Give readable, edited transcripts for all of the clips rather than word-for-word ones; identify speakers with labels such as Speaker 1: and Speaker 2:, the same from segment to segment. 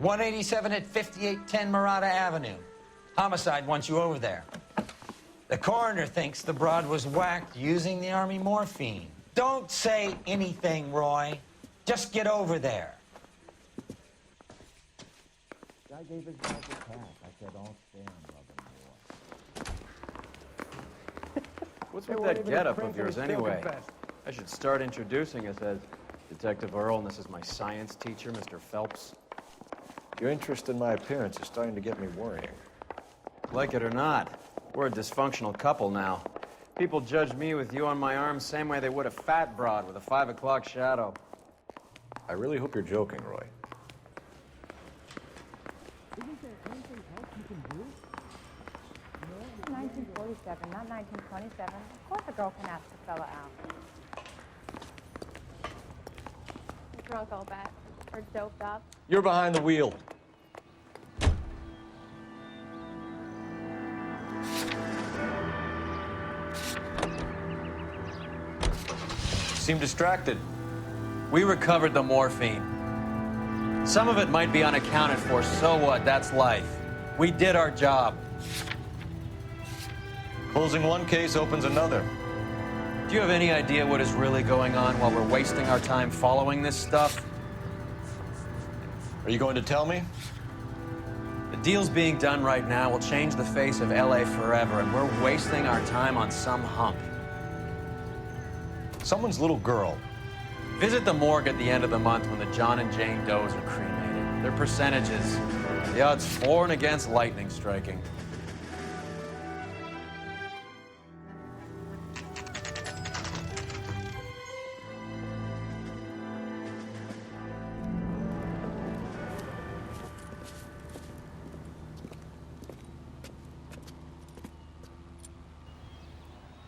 Speaker 1: 187 at 5810 Murata Avenue. Homicide wants you over there. The coroner thinks the broad was whacked using the Army morphine. Don't say anything, Roy. Just get over there. Guy gave his wife a tap. I said, don't stand, brother.
Speaker 2: What's with that getup of yours anyway? I should start introducing us as Detective Earl, and this is my science teacher, Mr. Phelps.
Speaker 3: Your interest in my appearance is starting to get me worrying.
Speaker 2: Like it or not, we're a dysfunctional couple now. People judge me with you on my arm same way they would a fat broad with a 5 o'clock shadow.
Speaker 3: I really hope you're joking, Roy.
Speaker 4: Isn't there anything else you can do? No? 1947, not 1927. Of course a girl can ask a fella out.
Speaker 5: Drunk, I'll bet. Or doped up.
Speaker 3: You're behind the wheel. Seem distracted.
Speaker 2: We recovered the morphine. Some of it might be unaccounted for, so what? That's life. We did our job.
Speaker 3: Closing one case opens another.
Speaker 2: Do you have any idea what is really going on while we're wasting our time following this stuff?
Speaker 3: Are you going to tell me?
Speaker 2: The deals being done right now will change the face of LA forever, and we're wasting our time on some hump.
Speaker 3: Someone's little girl.
Speaker 2: Visit the morgue at the end of the month when the John and Jane Does are cremated. Their percentages, the odds for and against lightning striking.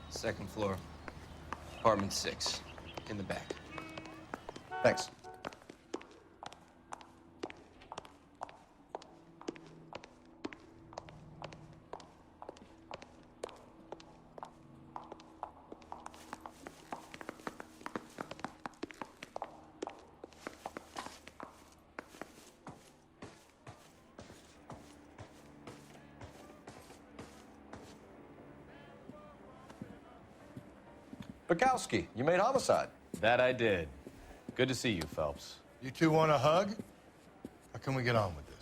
Speaker 6: Second floor, apartment 6, in the back.
Speaker 3: Thanks. Bekowski, you made homicide.
Speaker 2: That I did. Good to see you, Phelps.
Speaker 7: You two want a hug? How can we get on with this?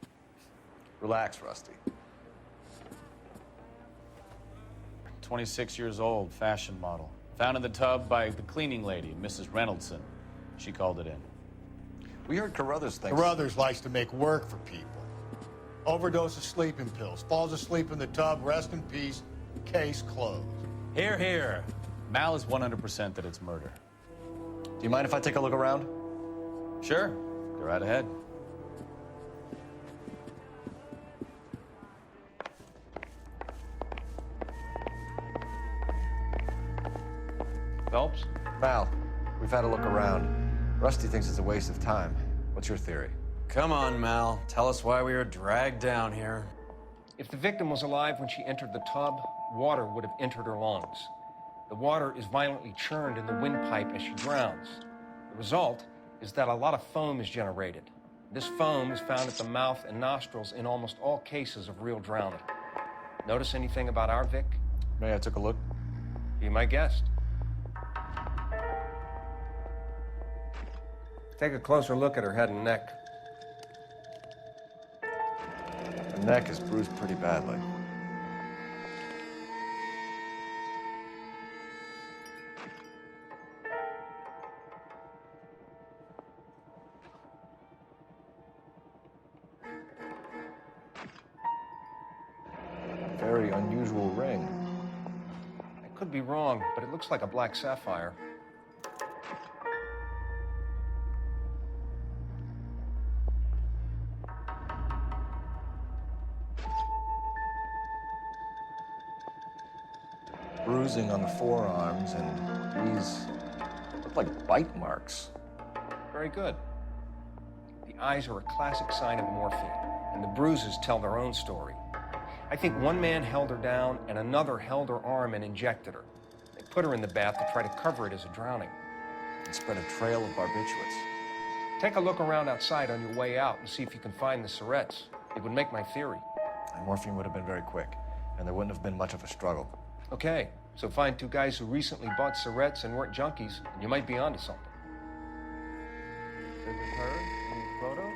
Speaker 3: Relax, Rusty.
Speaker 8: 26 years old, fashion model. Found in the tub by the cleaning lady, Mrs. Reynoldson. She called it in.
Speaker 3: We heard Carruthers thinks...
Speaker 7: Carruthers likes to make work for people. Overdose of sleeping pills, falls asleep in the tub, rest in peace, case closed.
Speaker 8: Here, here. Mal is 100% that it's murder.
Speaker 3: Do you mind if I take a look around?
Speaker 8: Sure. Go right ahead. Phelps?
Speaker 3: Mal, we've had a look around. Rusty thinks it's a waste of time. What's your theory?
Speaker 2: Come on, Mal. Tell us why we were dragged down here.
Speaker 9: If the victim was alive when she entered the tub, water would have entered her lungs. The water is violently churned in the windpipe as she drowns. The result is that a lot of foam is generated. This foam is found at the mouth and nostrils in almost all cases of real drowning. Notice anything about our Vic?
Speaker 3: May I take a look?
Speaker 9: Be my guest. Take a closer look at her head and neck.
Speaker 3: Her neck is bruised pretty badly. Very unusual ring.
Speaker 9: I could be wrong, but it looks like a black sapphire.
Speaker 3: Bruising on the forearms, and these look like bite marks.
Speaker 9: Very good. The eyes are a classic sign of morphine, and the bruises tell their own story. I think one man held her down and another held her arm and injected her. They put her in the bath to try to cover it as a drowning.
Speaker 3: And spread a trail of barbiturates.
Speaker 9: Take a look around outside on your way out and see if you can find the syrettes. It would make my theory.
Speaker 3: And morphine would have been very quick, and there wouldn't have been much of a struggle.
Speaker 9: Okay, so find two guys who recently bought syrettes and weren't junkies, and you might be onto something.
Speaker 2: Is it her in these photos?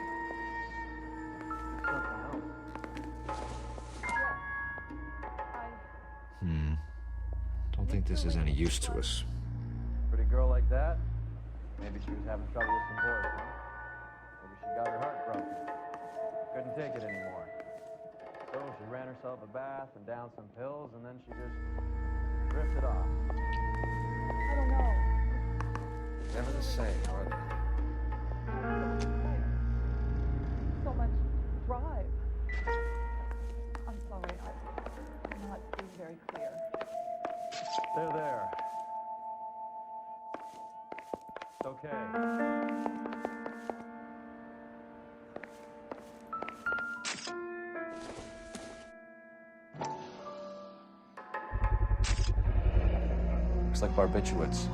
Speaker 3: Don't think this is any use to us.
Speaker 2: Pretty girl like that? Maybe she was having trouble with some boys, huh? Maybe she got her heart broken. Couldn't take it anymore. So she ran herself a bath and downed some pills, and then she just drifted off.
Speaker 4: I don't know.
Speaker 9: Never the same, are they?
Speaker 4: So much drive. I'm sorry, I'm not being very clear.
Speaker 2: They're there. It's okay.
Speaker 3: Looks like barbiturates.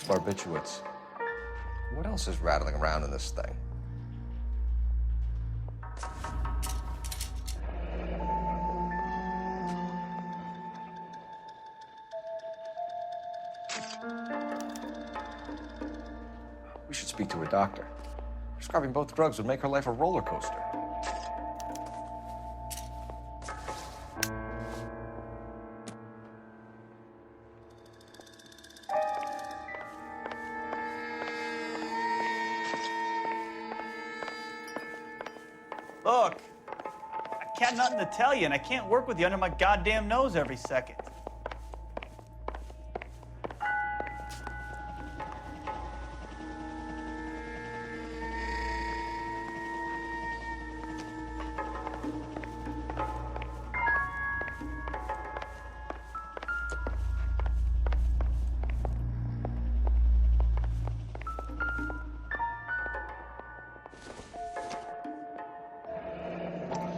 Speaker 3: Barbiturates. What else is rattling around in this thing? We should speak to a doctor. Prescribing both drugs would make her life a roller coaster.
Speaker 10: Look, I got nothing to tell you, and I can't work with you under my goddamn nose every second.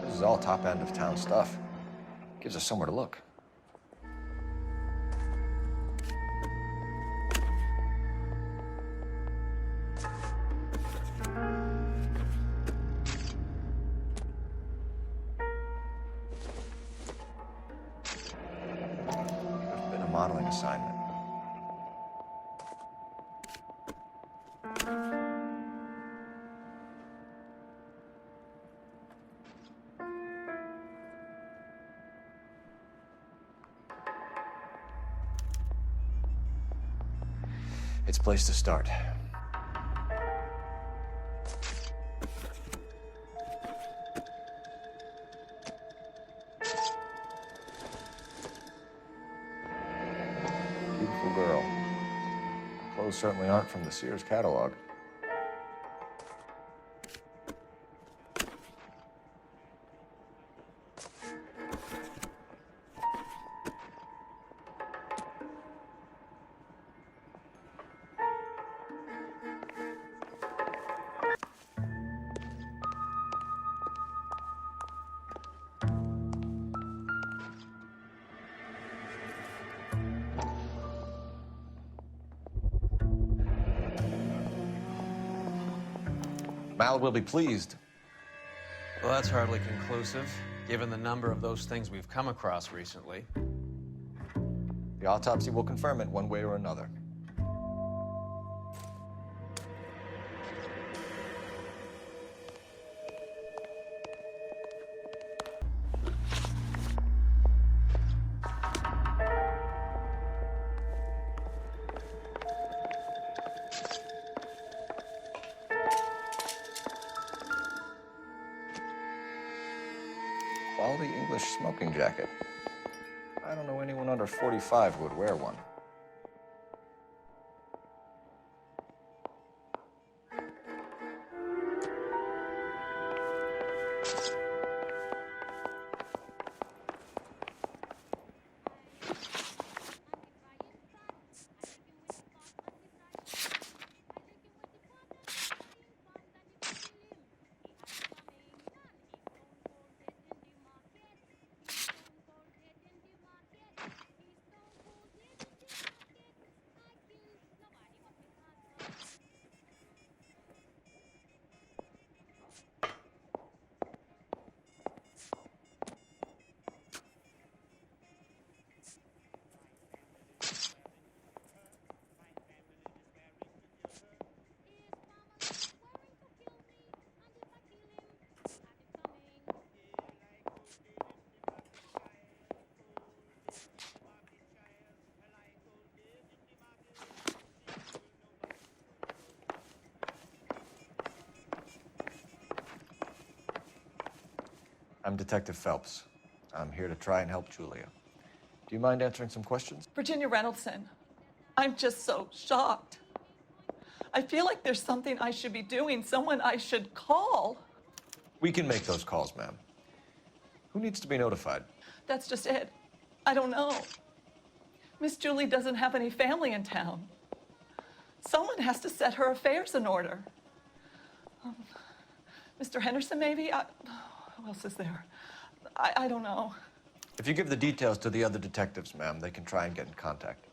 Speaker 3: This is all top end of town stuff. Gives us somewhere to look. There's been a modeling assignment. It's a place to start. Beautiful girl. Clothes certainly aren't from the Sears catalog. Mal will be pleased.
Speaker 2: Well, that's hardly conclusive, given the number of those things we've come across recently.
Speaker 3: The autopsy will confirm it one way or another. Quality English smoking jacket. I don't know anyone under 45 who would wear one. I'm Detective Phelps. I'm here to try and help Julia. Do you mind answering some questions?
Speaker 11: Virginia Reynoldson, I'm just so shocked. I feel like there's something I should be doing, someone I should call.
Speaker 3: We can make those calls, ma'am. Who needs to be notified?
Speaker 11: That's just it. I don't know. Miss Julie doesn't have any family in town. Someone has to set her affairs in order. Mr. Henderson, maybe? Who else is there? I don't know.
Speaker 3: If you give the details to the other detectives, ma'am, they can try and get in contact.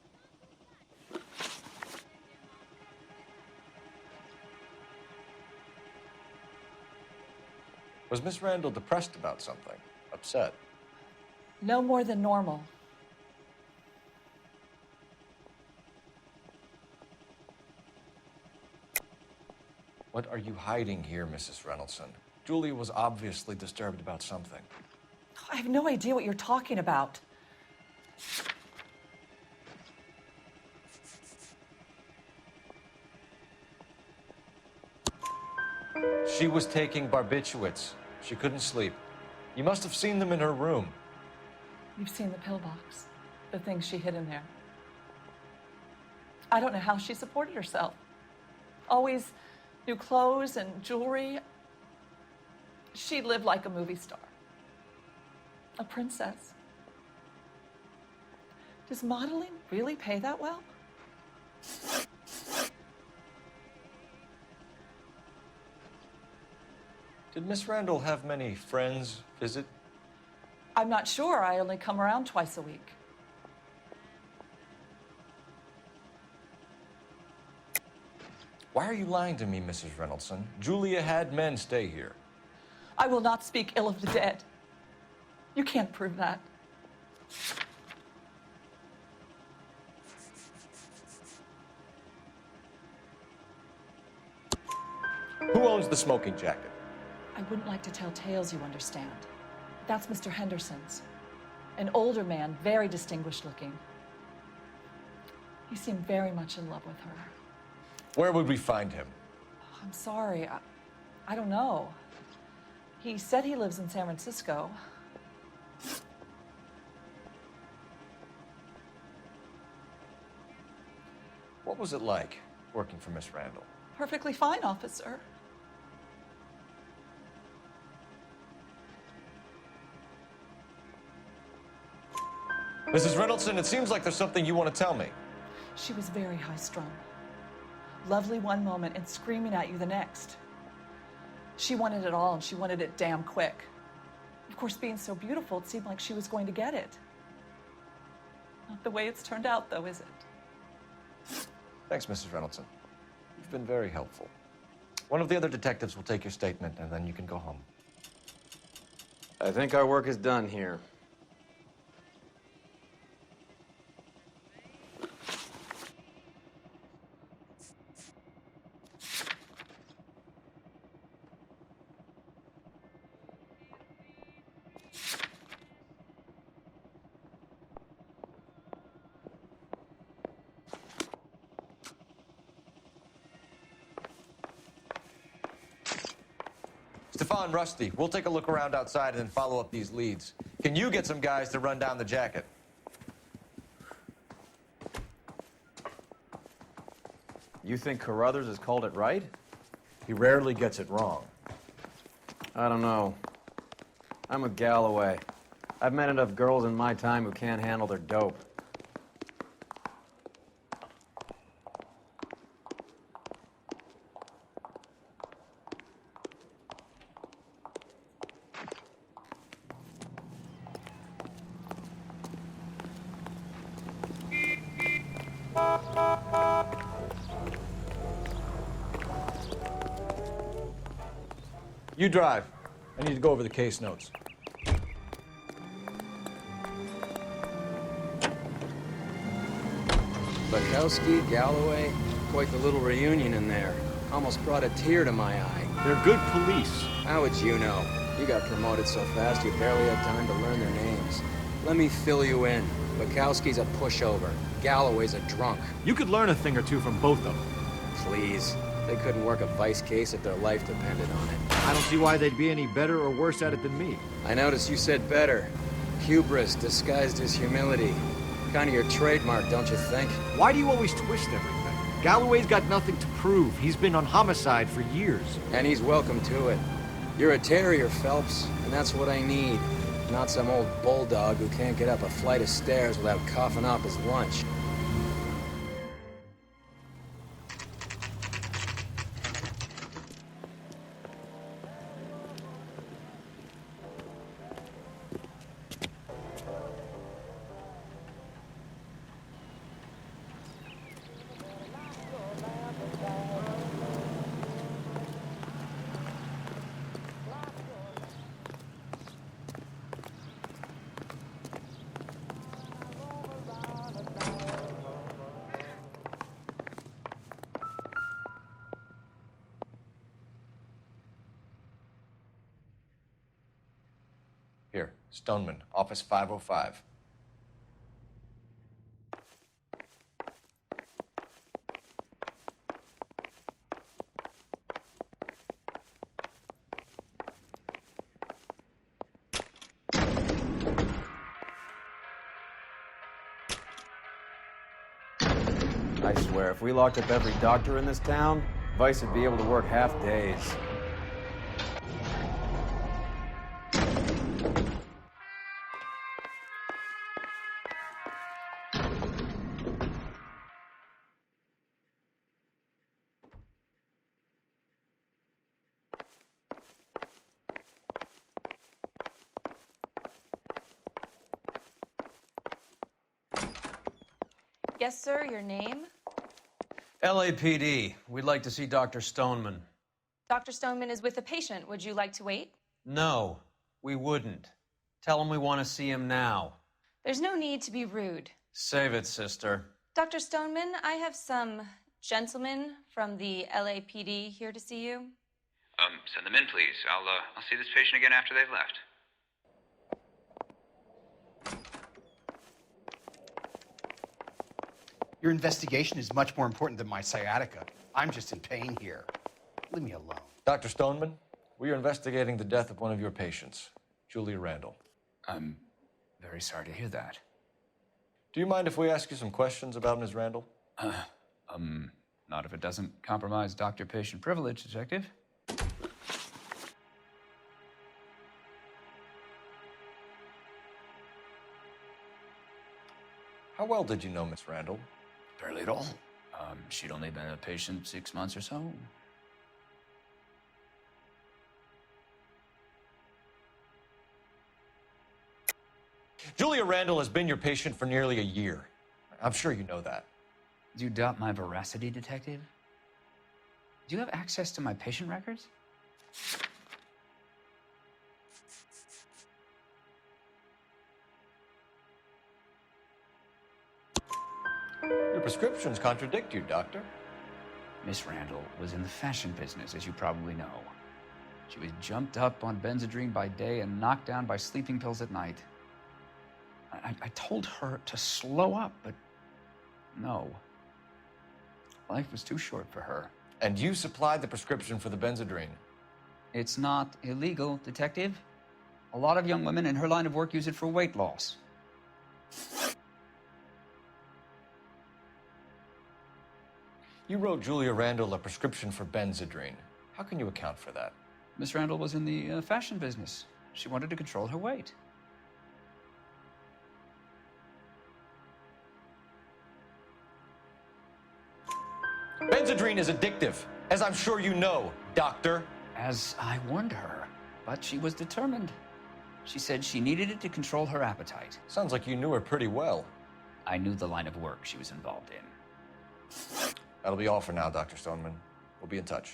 Speaker 3: Was Miss Randall depressed about something? Upset?
Speaker 11: No more than normal.
Speaker 3: What are you hiding here, Mrs. Reynoldson? Julia was obviously disturbed about something.
Speaker 11: I have no idea what you're talking about.
Speaker 3: She was taking barbiturates. She couldn't sleep. You must have seen them in her room.
Speaker 11: You've seen the pillbox, the things she hid in there. I don't know how she supported herself. Always new clothes and jewelry. She lived like a movie star. A princess. Does modeling really pay that well?
Speaker 3: Did Miss Randall have many friends visit?
Speaker 11: I'm not sure. I only come around twice a week.
Speaker 3: Why are you lying to me, Mrs. Reynoldson? Julia had men stay here.
Speaker 11: I will not speak ill of the dead. You can't prove that.
Speaker 3: Who owns the smoking jacket?
Speaker 11: I wouldn't like to tell tales, you understand. That's Mr. Henderson's. An older man, very distinguished looking. He seemed very much in love with her.
Speaker 3: Where would we find him?
Speaker 11: I'm sorry, I don't know. He said he lives in San Francisco.
Speaker 3: What was it like working for Miss Randall?
Speaker 11: Perfectly fine, officer.
Speaker 3: Mrs. Reynoldson, it seems like there's something you want to tell me.
Speaker 11: She was very high-strung. Lovely one moment and screaming at you the next. She wanted it all, and she wanted it damn quick. Of course, being so beautiful, it seemed like she was going to get it. Not the way it's turned out, though, is it?
Speaker 3: Thanks, Mrs. Reynoldson. You've been very helpful. One of the other detectives will take your statement, and then you can go home.
Speaker 2: I think our work is done here.
Speaker 3: Stefan, Rusty, we'll take a look around outside and then follow up these leads. Can you get some guys to run down the jacket?
Speaker 2: You think Carruthers has called it right?
Speaker 3: He rarely gets it wrong.
Speaker 2: I don't know. I'm with Galloway. I've met enough girls in my time who can't handle their dope.
Speaker 3: You drive. I need to go over the case notes.
Speaker 12: Bekowski, Galloway, quite the little reunion in there. Almost brought a tear to my eye.
Speaker 13: They're good police.
Speaker 12: How would you know? You got promoted so fast you barely had time to learn their names. Let me fill you in. Bekowski's a pushover. Galloway's a drunk.
Speaker 13: You could learn a thing or two from both of them.
Speaker 12: Please. They couldn't work a vice case if their life depended on it.
Speaker 13: I don't see why they'd be any better or worse at it than me.
Speaker 12: I noticed you said better. Hubris disguised as humility. Kind of your trademark, don't you think?
Speaker 13: Why do you always twist everything? Galloway's got nothing to prove. He's been on homicide for years.
Speaker 12: And he's welcome to it. You're a terrier, Phelps, and that's what I need. Not some old bulldog who can't get up a flight of stairs without coughing up his lunch.
Speaker 3: Here, Stoneman, office 505.
Speaker 2: I swear, if we locked up every doctor in this town, Vice would be able to work half days.
Speaker 14: Yes, sir, your name?
Speaker 2: LAPD. We'd like to see Dr. Stoneman.
Speaker 14: Dr. Stoneman is with a patient. Would you like to wait?
Speaker 2: No, we wouldn't. Tell him we want to see him now.
Speaker 14: There's no need to be rude.
Speaker 2: Save it, sister.
Speaker 14: Dr. Stoneman, I have some gentlemen from the LAPD here to see you.
Speaker 15: Send them in, please. I'll see this patient again after they've left.
Speaker 16: Your investigation is much more important than my sciatica. I'm just in pain here. Leave me alone.
Speaker 3: Dr. Stoneman, we are investigating the death of one of your patients, Julia Randall.
Speaker 15: I'm very sorry to hear that.
Speaker 3: Do you mind if we ask you some questions about Ms. Randall?
Speaker 15: Not if it doesn't compromise doctor-patient privilege, Detective.
Speaker 3: How well did you know Miss Randall?
Speaker 15: Barely at all. She'd only been a patient 6 months or so.
Speaker 3: Julia Randall has been your patient for nearly a year. I'm sure you know that.
Speaker 15: Do you doubt my veracity, Detective? Do you have access to my patient records?
Speaker 3: Your prescriptions contradict you, Doctor.
Speaker 15: Miss Randall was in the fashion business, as you probably know. She was jumped up on Benzedrine by day and knocked down by sleeping pills at night. I told her to slow up, but no. Life was too short for her.
Speaker 3: And you supplied the prescription for the Benzedrine?
Speaker 15: It's not illegal, Detective. A lot of young women in her line of work use it for weight loss.
Speaker 3: You wrote Julia Randall a prescription for Benzedrine. How can you account for that?
Speaker 15: Miss Randall was in the fashion business. She wanted to control her weight.
Speaker 3: Benzedrine is addictive, as I'm sure you know, Doctor.
Speaker 15: As I warned her, but she was determined. She said she needed it to control her appetite.
Speaker 3: Sounds like you knew her pretty well.
Speaker 15: I knew the line of work she was involved in.
Speaker 3: That'll be all for now, Dr. Stoneman. We'll be in touch.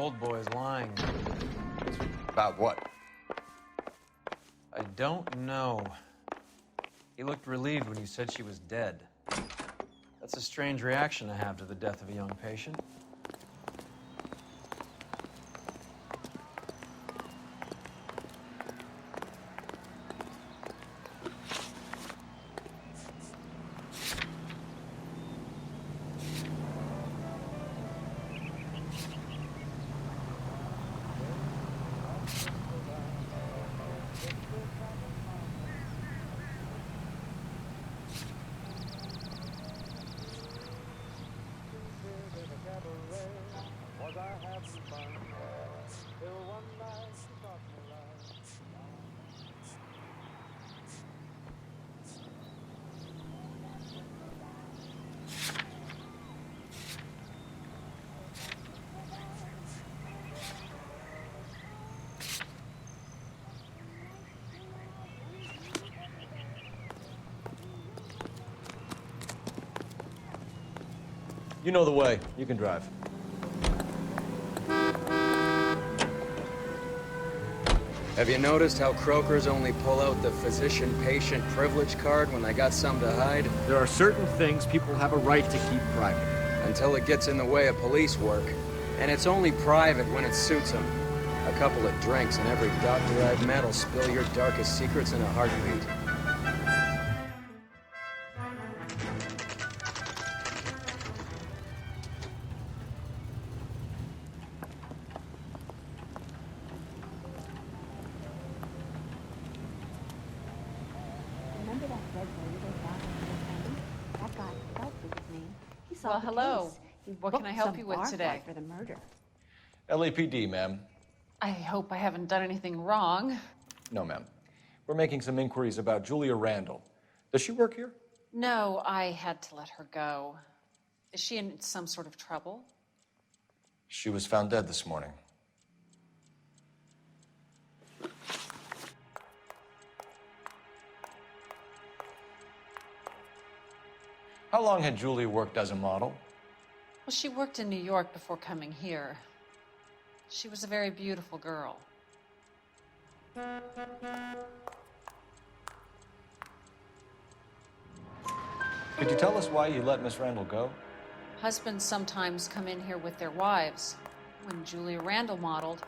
Speaker 2: old boy's lying.
Speaker 3: About what?
Speaker 2: I don't know. He looked relieved when you said she was dead. That's a strange reaction to have to the death of a young patient.
Speaker 3: You know the way. You can drive.
Speaker 12: Have you noticed how croakers only pull out the physician-patient privilege card when they got something to hide?
Speaker 13: There are certain things people have a right to keep private.
Speaker 12: Until it gets in the way of police work. And it's only private when it suits them. A couple of drinks and every doctor I've met will spill your darkest secrets in a heartbeat.
Speaker 4: Remember that red lady they found on the weekend? That guy, Phelps was his name. He
Speaker 11: Well,
Speaker 4: solved the
Speaker 11: hello.
Speaker 4: case. He
Speaker 11: What can I
Speaker 4: booked
Speaker 11: help
Speaker 4: some
Speaker 11: you with
Speaker 4: bar
Speaker 11: today?
Speaker 4: fight for the murder.
Speaker 3: LAPD, ma'am.
Speaker 11: I hope I haven't done anything wrong.
Speaker 3: No, ma'am. We're making some inquiries about Julia Randall. Does she work here?
Speaker 11: No, I had to let her go. Is she in some sort of trouble?
Speaker 3: She was found dead this morning. How long had Julia worked as a model?
Speaker 11: Well, she worked in New York before coming here. She was a very beautiful girl.
Speaker 3: Could you tell us why you let Miss Randall go?
Speaker 11: Husbands sometimes come in here with their wives. When Julia Randall modeled,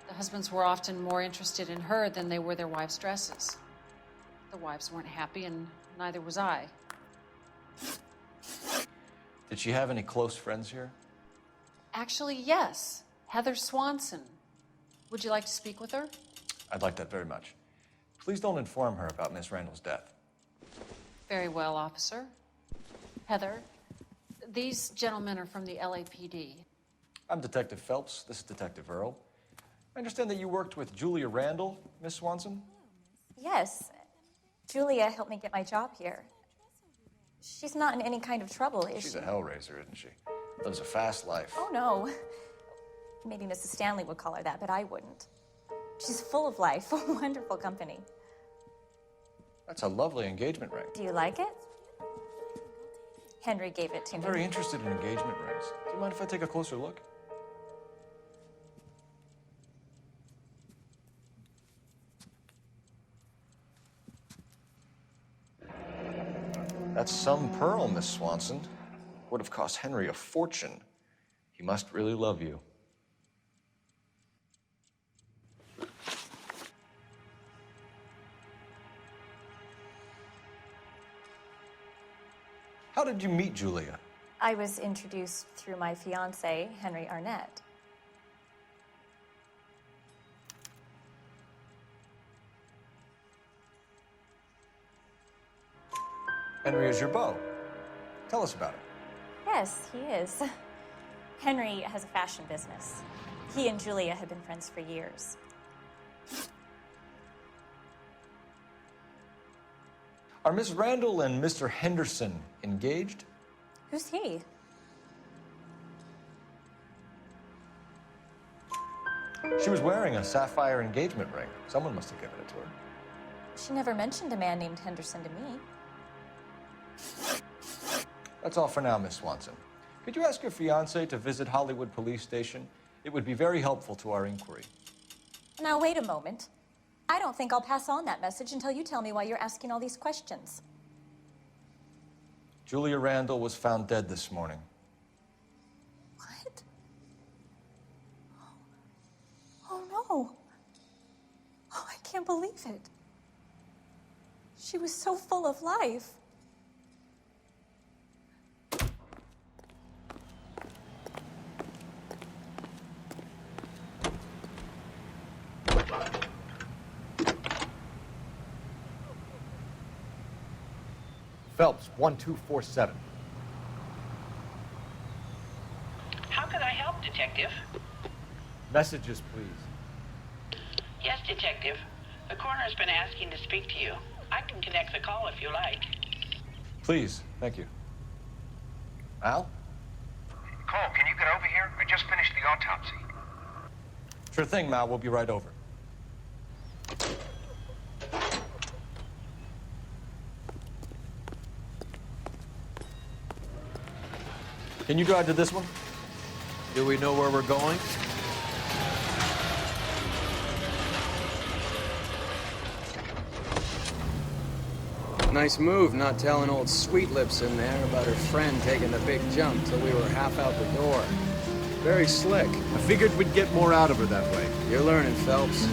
Speaker 11: the husbands were often more interested in her than they were their wives' dresses. The wives weren't happy, and neither was I.
Speaker 3: Did she have any close friends here?
Speaker 11: Actually, yes. Heather Swanson. Would you like to speak with her?
Speaker 3: I'd like that very much. Please don't inform her about Miss Randall's death.
Speaker 11: Very well, officer. Heather, these gentlemen are from the LAPD.
Speaker 3: I'm Detective Phelps. This is Detective Earl. I understand that you worked with Julia Randall, Miss Swanson?
Speaker 17: Yes. Julia helped me get my job here. She's not in any kind of trouble, is
Speaker 3: She's
Speaker 17: she?
Speaker 3: a hellraiser, isn't she? Lives a fast life.
Speaker 17: Oh, no. Maybe Mrs. Stanley would call her that, but I wouldn't. She's full of life, a wonderful company.
Speaker 3: That's a lovely engagement ring.
Speaker 17: Do you like it? Henry gave it to
Speaker 3: I'm
Speaker 17: me.
Speaker 3: very interested in engagement rings. Do you mind if I take a closer look? That's some pearl, Miss Swanson. Would have cost Henry a fortune. He must really love you. How did you meet Julia?
Speaker 17: I was introduced through my fiancé, Henry Arnett.
Speaker 3: Henry is your beau. Tell us about it.
Speaker 17: Yes, he is. Henry has a fashion business. He and Julia have been friends for years.
Speaker 3: Are Miss Randall and Mr. Henderson engaged?
Speaker 17: Who's he?
Speaker 3: She was wearing a sapphire engagement ring. Someone must have given it to her.
Speaker 17: She never mentioned a man named Henderson to me.
Speaker 3: That's all for now, Miss Swanson. Could you ask your fiancé to visit Hollywood Police Station It would be very helpful to our inquiry.
Speaker 17: Now, wait a moment. I don't think I'll pass on that message until you tell me why you're asking all these questions.
Speaker 3: Julia Randall was found dead this morning.
Speaker 17: What? Oh, no. Oh, I can't believe it. She was so full of life.
Speaker 13: Phelps, 1247.
Speaker 18: How can I help, Detective?
Speaker 13: Messages, please.
Speaker 18: Yes, Detective. The coroner's been asking to speak to you. I can connect the call if you like.
Speaker 3: Please, thank you. Al?
Speaker 19: Cole, can you get over here? I just finished the autopsy.
Speaker 3: Sure thing, Mal. We'll be right over. Can you drive to this one?
Speaker 2: Do we know where we're going?
Speaker 12: Nice move not telling old Sweet Lips in there about her friend taking the big jump till we were half out the door. Very slick.
Speaker 13: I figured we'd get more out of her that way.
Speaker 12: You're learning, Phelps.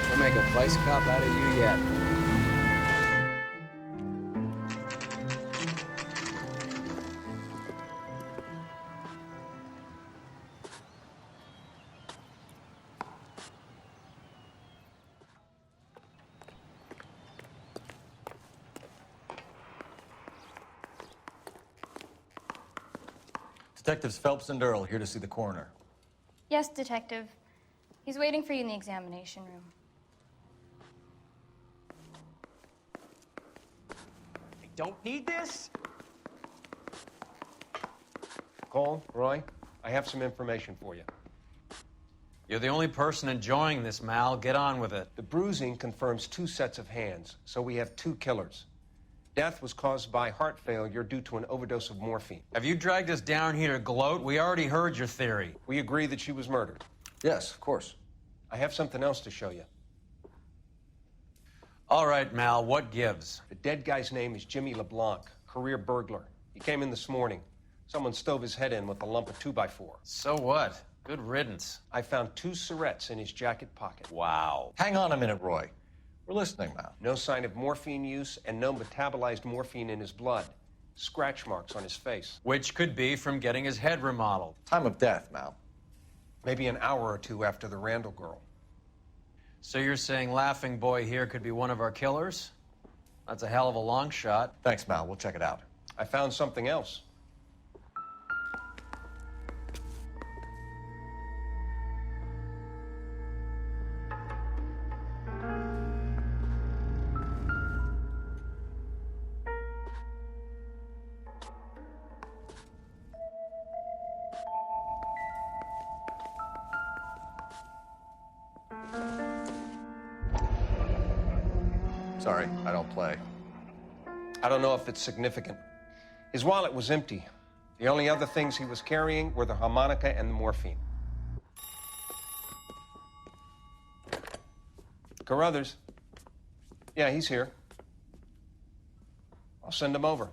Speaker 12: We'll make a vice cop out of you yet.
Speaker 3: Detectives Phelps and Earl here to see the coroner.
Speaker 5: Yes, Detective. He's waiting for you in the examination room.
Speaker 10: I don't need this?
Speaker 9: Cole, Roy, I have some information for you.
Speaker 2: You're the only person enjoying this, Mal. Get on with it.
Speaker 9: The bruising confirms 2 sets of hands, so we have 2 killers. Death was caused by heart failure due to an overdose of morphine.
Speaker 2: Have you dragged us down here to gloat? We already heard your theory.
Speaker 9: We agree that she was murdered.
Speaker 3: Yes, of course.
Speaker 9: I have something else to show you.
Speaker 2: All right, Mal, what gives?
Speaker 9: The dead guy's name is Jimmy LeBlanc, career burglar. He came in this morning. Someone stove his head in with a lump of 2x4.
Speaker 2: So what? Good riddance.
Speaker 9: I found 2 cigarettes in his jacket pocket.
Speaker 2: Wow.
Speaker 3: Hang on a minute, Roy. We're listening, Mal.
Speaker 9: No sign of morphine use and no metabolized morphine in his blood. Scratch marks on his face.
Speaker 2: Which could be from getting his head remodeled.
Speaker 3: Time of death, Mal.
Speaker 9: Maybe an hour or 2 after the Randall girl.
Speaker 2: So you're saying Laughing Boy here could be one of our killers? That's a hell of a long shot.
Speaker 3: Thanks, Mal. We'll check it out.
Speaker 9: I found something else.
Speaker 3: Sorry, I don't play.
Speaker 9: I don't know if it's significant. His wallet was empty. The only other things he was carrying were the harmonica and the morphine. Carruthers. Yeah, he's here. I'll send him over.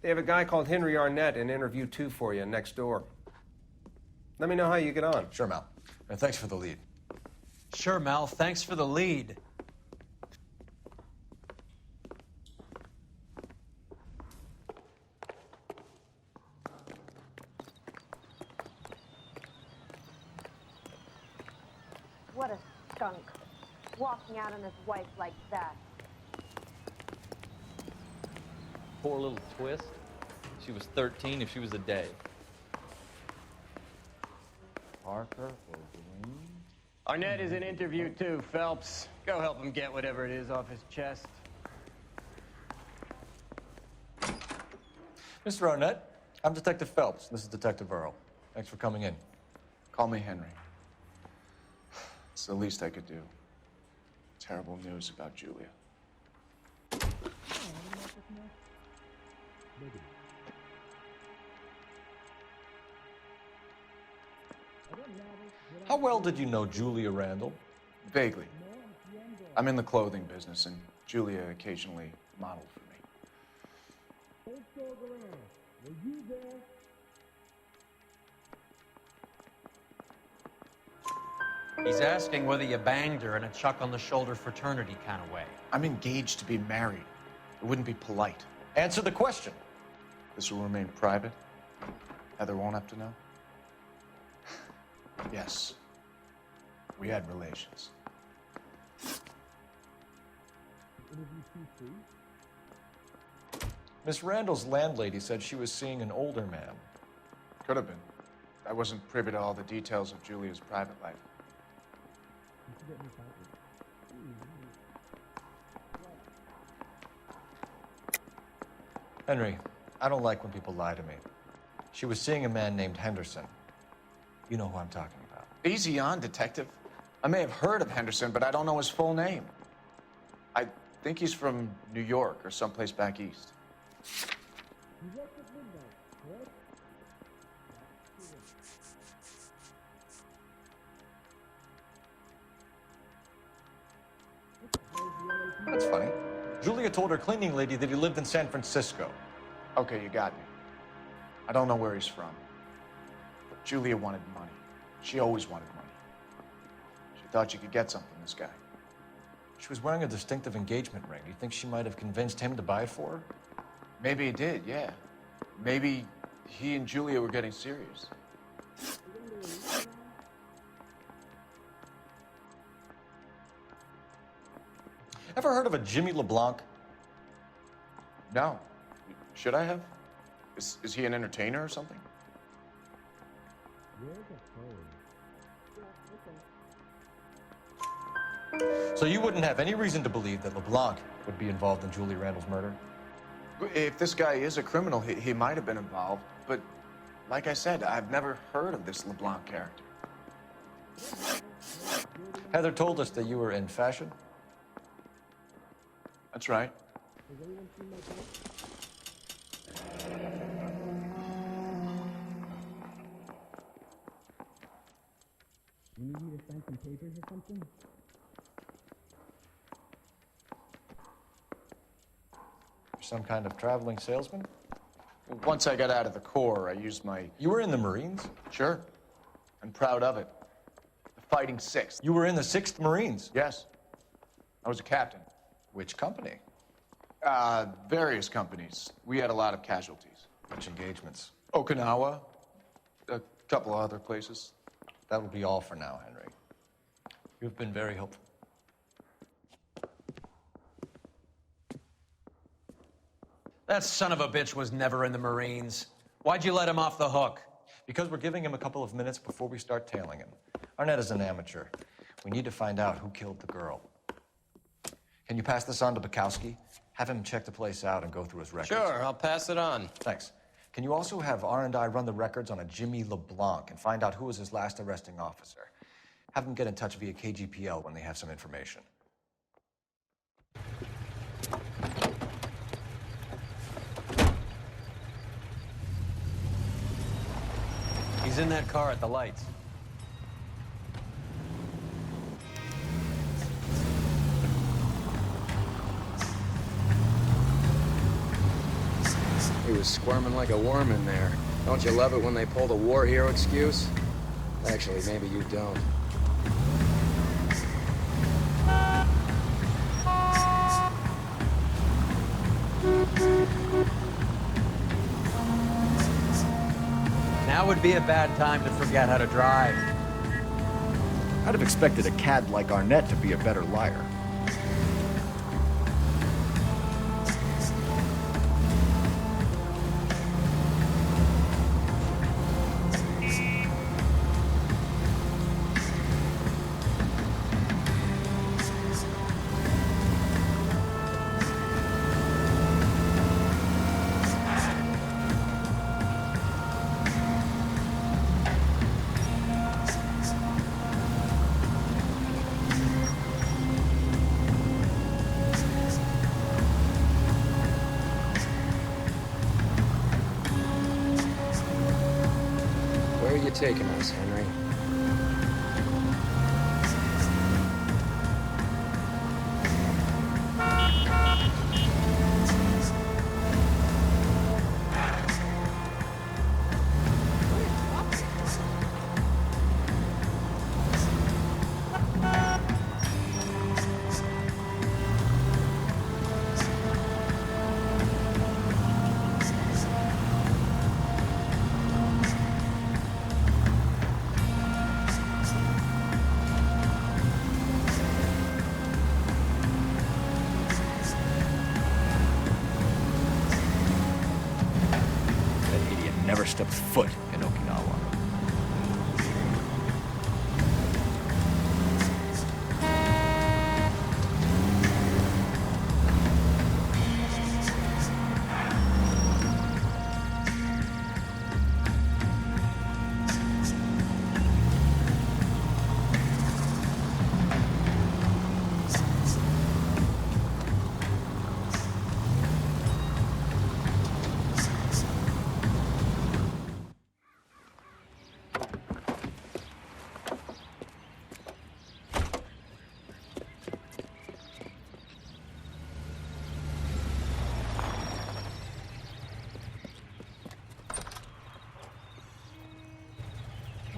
Speaker 9: They have a guy called Henry Arnett in interview 2 for you next door. Let me know how you get on.
Speaker 3: Sure, Mal. And thanks for the lead.
Speaker 2: Sure, Mal. Thanks for the lead.
Speaker 4: What a skunk. Walking out on his wife like that.
Speaker 20: Poor little twist. She was 13 if she was a day.
Speaker 2: Parker for green.
Speaker 10: Arnett is in interview 2, Phelps. Go help him get whatever it is off his chest.
Speaker 3: Mr. Arnett, I'm Detective Phelps. This is Detective Earl. Thanks for coming in.
Speaker 6: Call me Henry. It's the least I could do. Terrible news about Julia.
Speaker 3: How well did you know Julia Randall?
Speaker 6: Vaguely. I'm in the clothing business, and Julia occasionally modeled for me.
Speaker 2: He's asking whether you banged her in a chuck-on-the-shoulder fraternity kind of way.
Speaker 6: I'm engaged to be married. It wouldn't be polite.
Speaker 3: Answer the question.
Speaker 6: This will remain private. Heather won't have to know. Yes. We had relations.
Speaker 3: Miss Randall's landlady said she was seeing an older man.
Speaker 6: Could have been. I wasn't privy to all the details of Julia's private life.
Speaker 3: Henry, I don't like when people lie to me. She was seeing a man named Henderson. You know who I'm talking about.
Speaker 6: Easy on, detective. I may have heard of Henderson, but I don't know his full name. I think he's from New York or someplace back east.
Speaker 3: That's funny. Julia told her cleaning lady that he lived in San Francisco.
Speaker 6: Okay, you got me. I don't know where he's from. But Julia wanted money. She always wanted money. She thought she could get something from this guy.
Speaker 3: She was wearing a distinctive engagement ring. You think she might have convinced him to buy it for her?
Speaker 6: Maybe he did, yeah. Maybe he and Julia were getting serious.
Speaker 3: Ever heard of a Jimmy LeBlanc?
Speaker 6: No. Should I have? Is he an entertainer or something?
Speaker 3: So you wouldn't have any reason to believe that LeBlanc would be involved in Julia Randall's murder?
Speaker 6: If this guy is a criminal, he might have been involved. But like I said, I've never heard of this LeBlanc character.
Speaker 3: Heather told us that you were in fashion.
Speaker 6: That's right.
Speaker 21: You need me to sign some papers or something?
Speaker 3: Some kind of traveling salesman?
Speaker 6: Once I got out of the Corps, I used my...
Speaker 3: You were in the Marines?
Speaker 6: Sure. I'm proud of it. The Fighting Sixth.
Speaker 3: You were in the 6th Marines?
Speaker 6: Yes. I was a captain.
Speaker 3: Which company?
Speaker 6: Various companies. We had a lot of casualties.
Speaker 3: Which engagements?
Speaker 6: Okinawa. A couple of other places.
Speaker 3: That will be all for now, Henry. You've been very helpful.
Speaker 2: That son of a bitch was never in the Marines. Why'd you let him off the hook?
Speaker 3: Because we're giving him a couple of minutes before we start tailing him. Arnett is an amateur. We need to find out who killed the girl. Can you pass this on to Bekowski? Have him check the place out and go through his records.
Speaker 12: Sure, I'll pass it on.
Speaker 3: Thanks. Can you also have R&I run the records on a Jimmy LeBlanc and find out who was his last arresting officer? Have them get in touch via KGPL when they have some information.
Speaker 2: He's in that car at the lights.
Speaker 12: He was squirming like a worm in there. Don't you love it when they pull the war hero excuse? Actually, maybe you don't.
Speaker 2: Now would be a bad time to forget how to drive.
Speaker 13: I'd have expected a cad like Arnett to be a better liar.
Speaker 12: Where are you taking us, Henry?
Speaker 3: steps foot in Okinawa.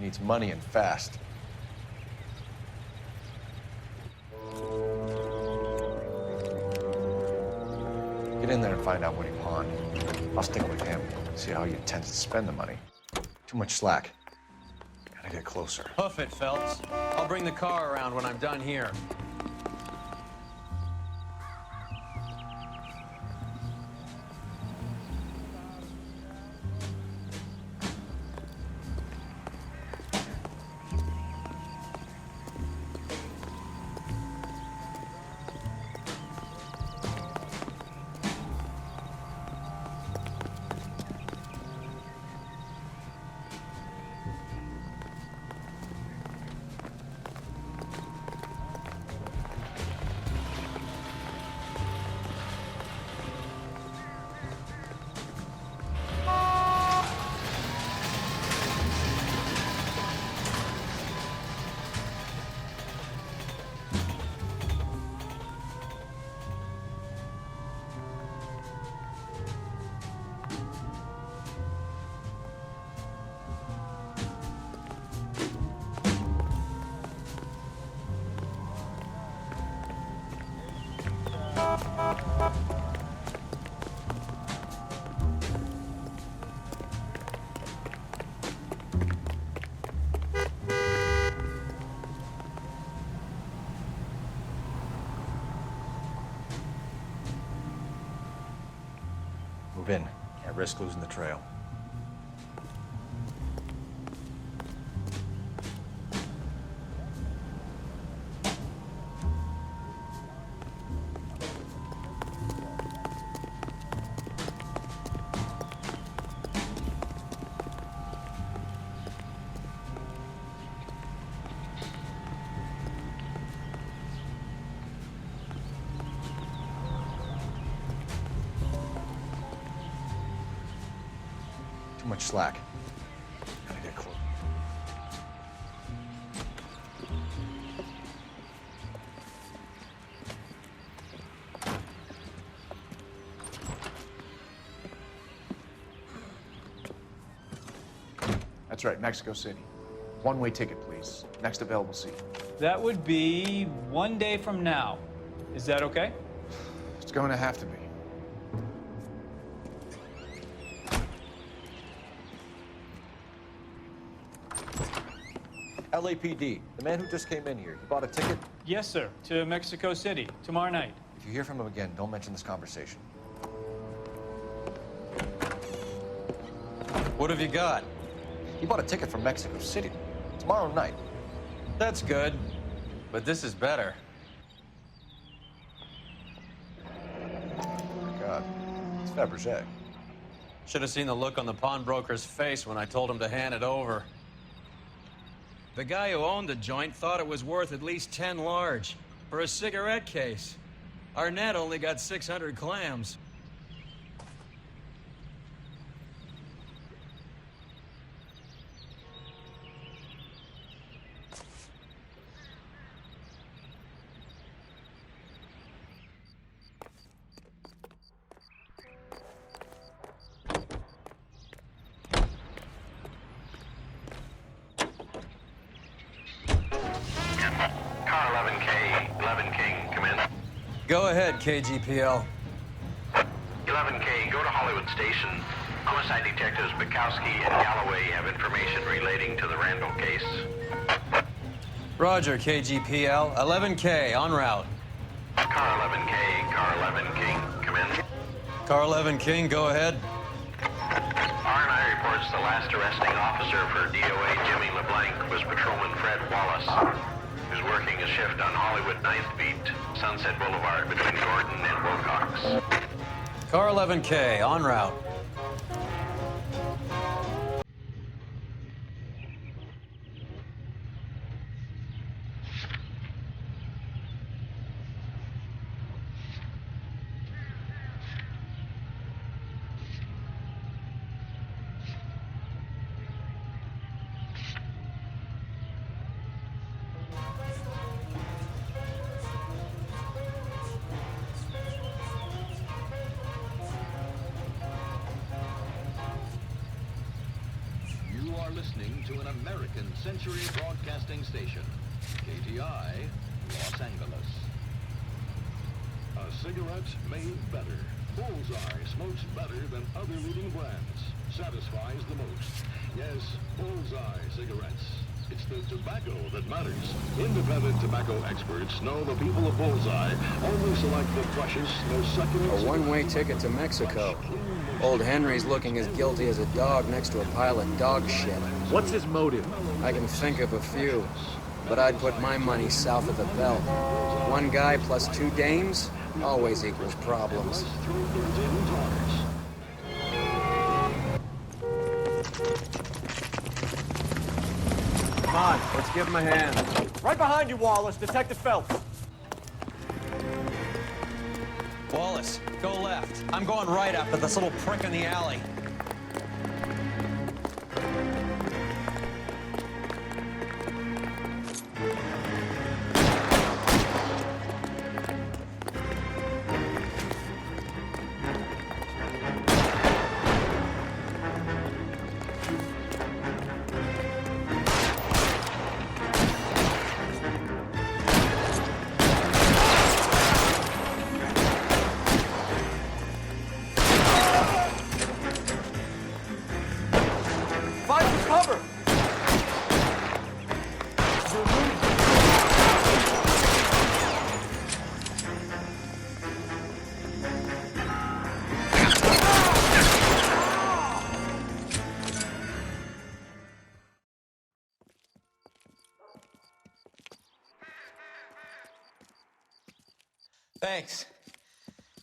Speaker 3: Needs money and fast. Get in there and find out what he pawned. I'll stick with him, see how he intends to spend the money. Too much slack. Gotta get closer.
Speaker 1: Hoof it, Phelps. I'll bring the car around when I'm done here.
Speaker 3: Move in. Can't risk losing the trail. Too much slack. Gotta get close.
Speaker 6: That's right, Mexico City. One-way ticket, please. Next available seat.
Speaker 10: That would be 1 day from now. Is that okay?
Speaker 6: It's going to have to be.
Speaker 3: LAPD, the man who just came in here, he bought a ticket?
Speaker 10: Yes, sir. To Mexico City, tomorrow night.
Speaker 3: If you hear from him again, don't mention this conversation.
Speaker 1: What have you got?
Speaker 3: He bought a ticket from Mexico City tomorrow night.
Speaker 1: That's good, but this is better.
Speaker 3: Oh my God, it's Fabergé.
Speaker 1: Should have seen the look on the pawnbroker's face when I told him to hand it over. The guy who owned the joint thought it was worth at least 10 large for a cigarette case. Arnett only got 600 clams. Go ahead, KGPL.
Speaker 19: 11K, go to Hollywood Station. Homicide detectives Bekowski and Galloway have information relating to the Randall case.
Speaker 1: Roger, KGPL. 11K, en route.
Speaker 19: Car 11K, Car 11 King, come in.
Speaker 1: Car 11 King, go ahead.
Speaker 19: R&I reports the last arresting officer for DOA Jimmy LeBlanc was Patrolman Fred Wallace, who's working a shift on Hollywood 9th Beat, Sunset Boulevard between Gordon and Wilcox.
Speaker 1: Car 11K, en route.
Speaker 7: Listening to an American Century Broadcasting Station, KTI, Los Angeles. A cigarette made better. Bullseye smokes better than other leading brands. Satisfies the most. Yes, Bullseye cigarettes. It's the tobacco that matters. Independent tobacco experts know the people of Bullseye only select the freshest, most succulent...
Speaker 12: A one-way ticket to Mexico. Old Henry's looking as guilty as a dog next to a pile of dog shit.
Speaker 13: What's his motive?
Speaker 12: I can think of a few, but I'd put my money south of the belt. One guy plus two dames always equals problems.
Speaker 2: Come on, let's give him a hand.
Speaker 3: Right behind you, Wallace. Detective Phelps.
Speaker 1: Wallace, go left. I'm going right after this little prick in the alley. Thanks.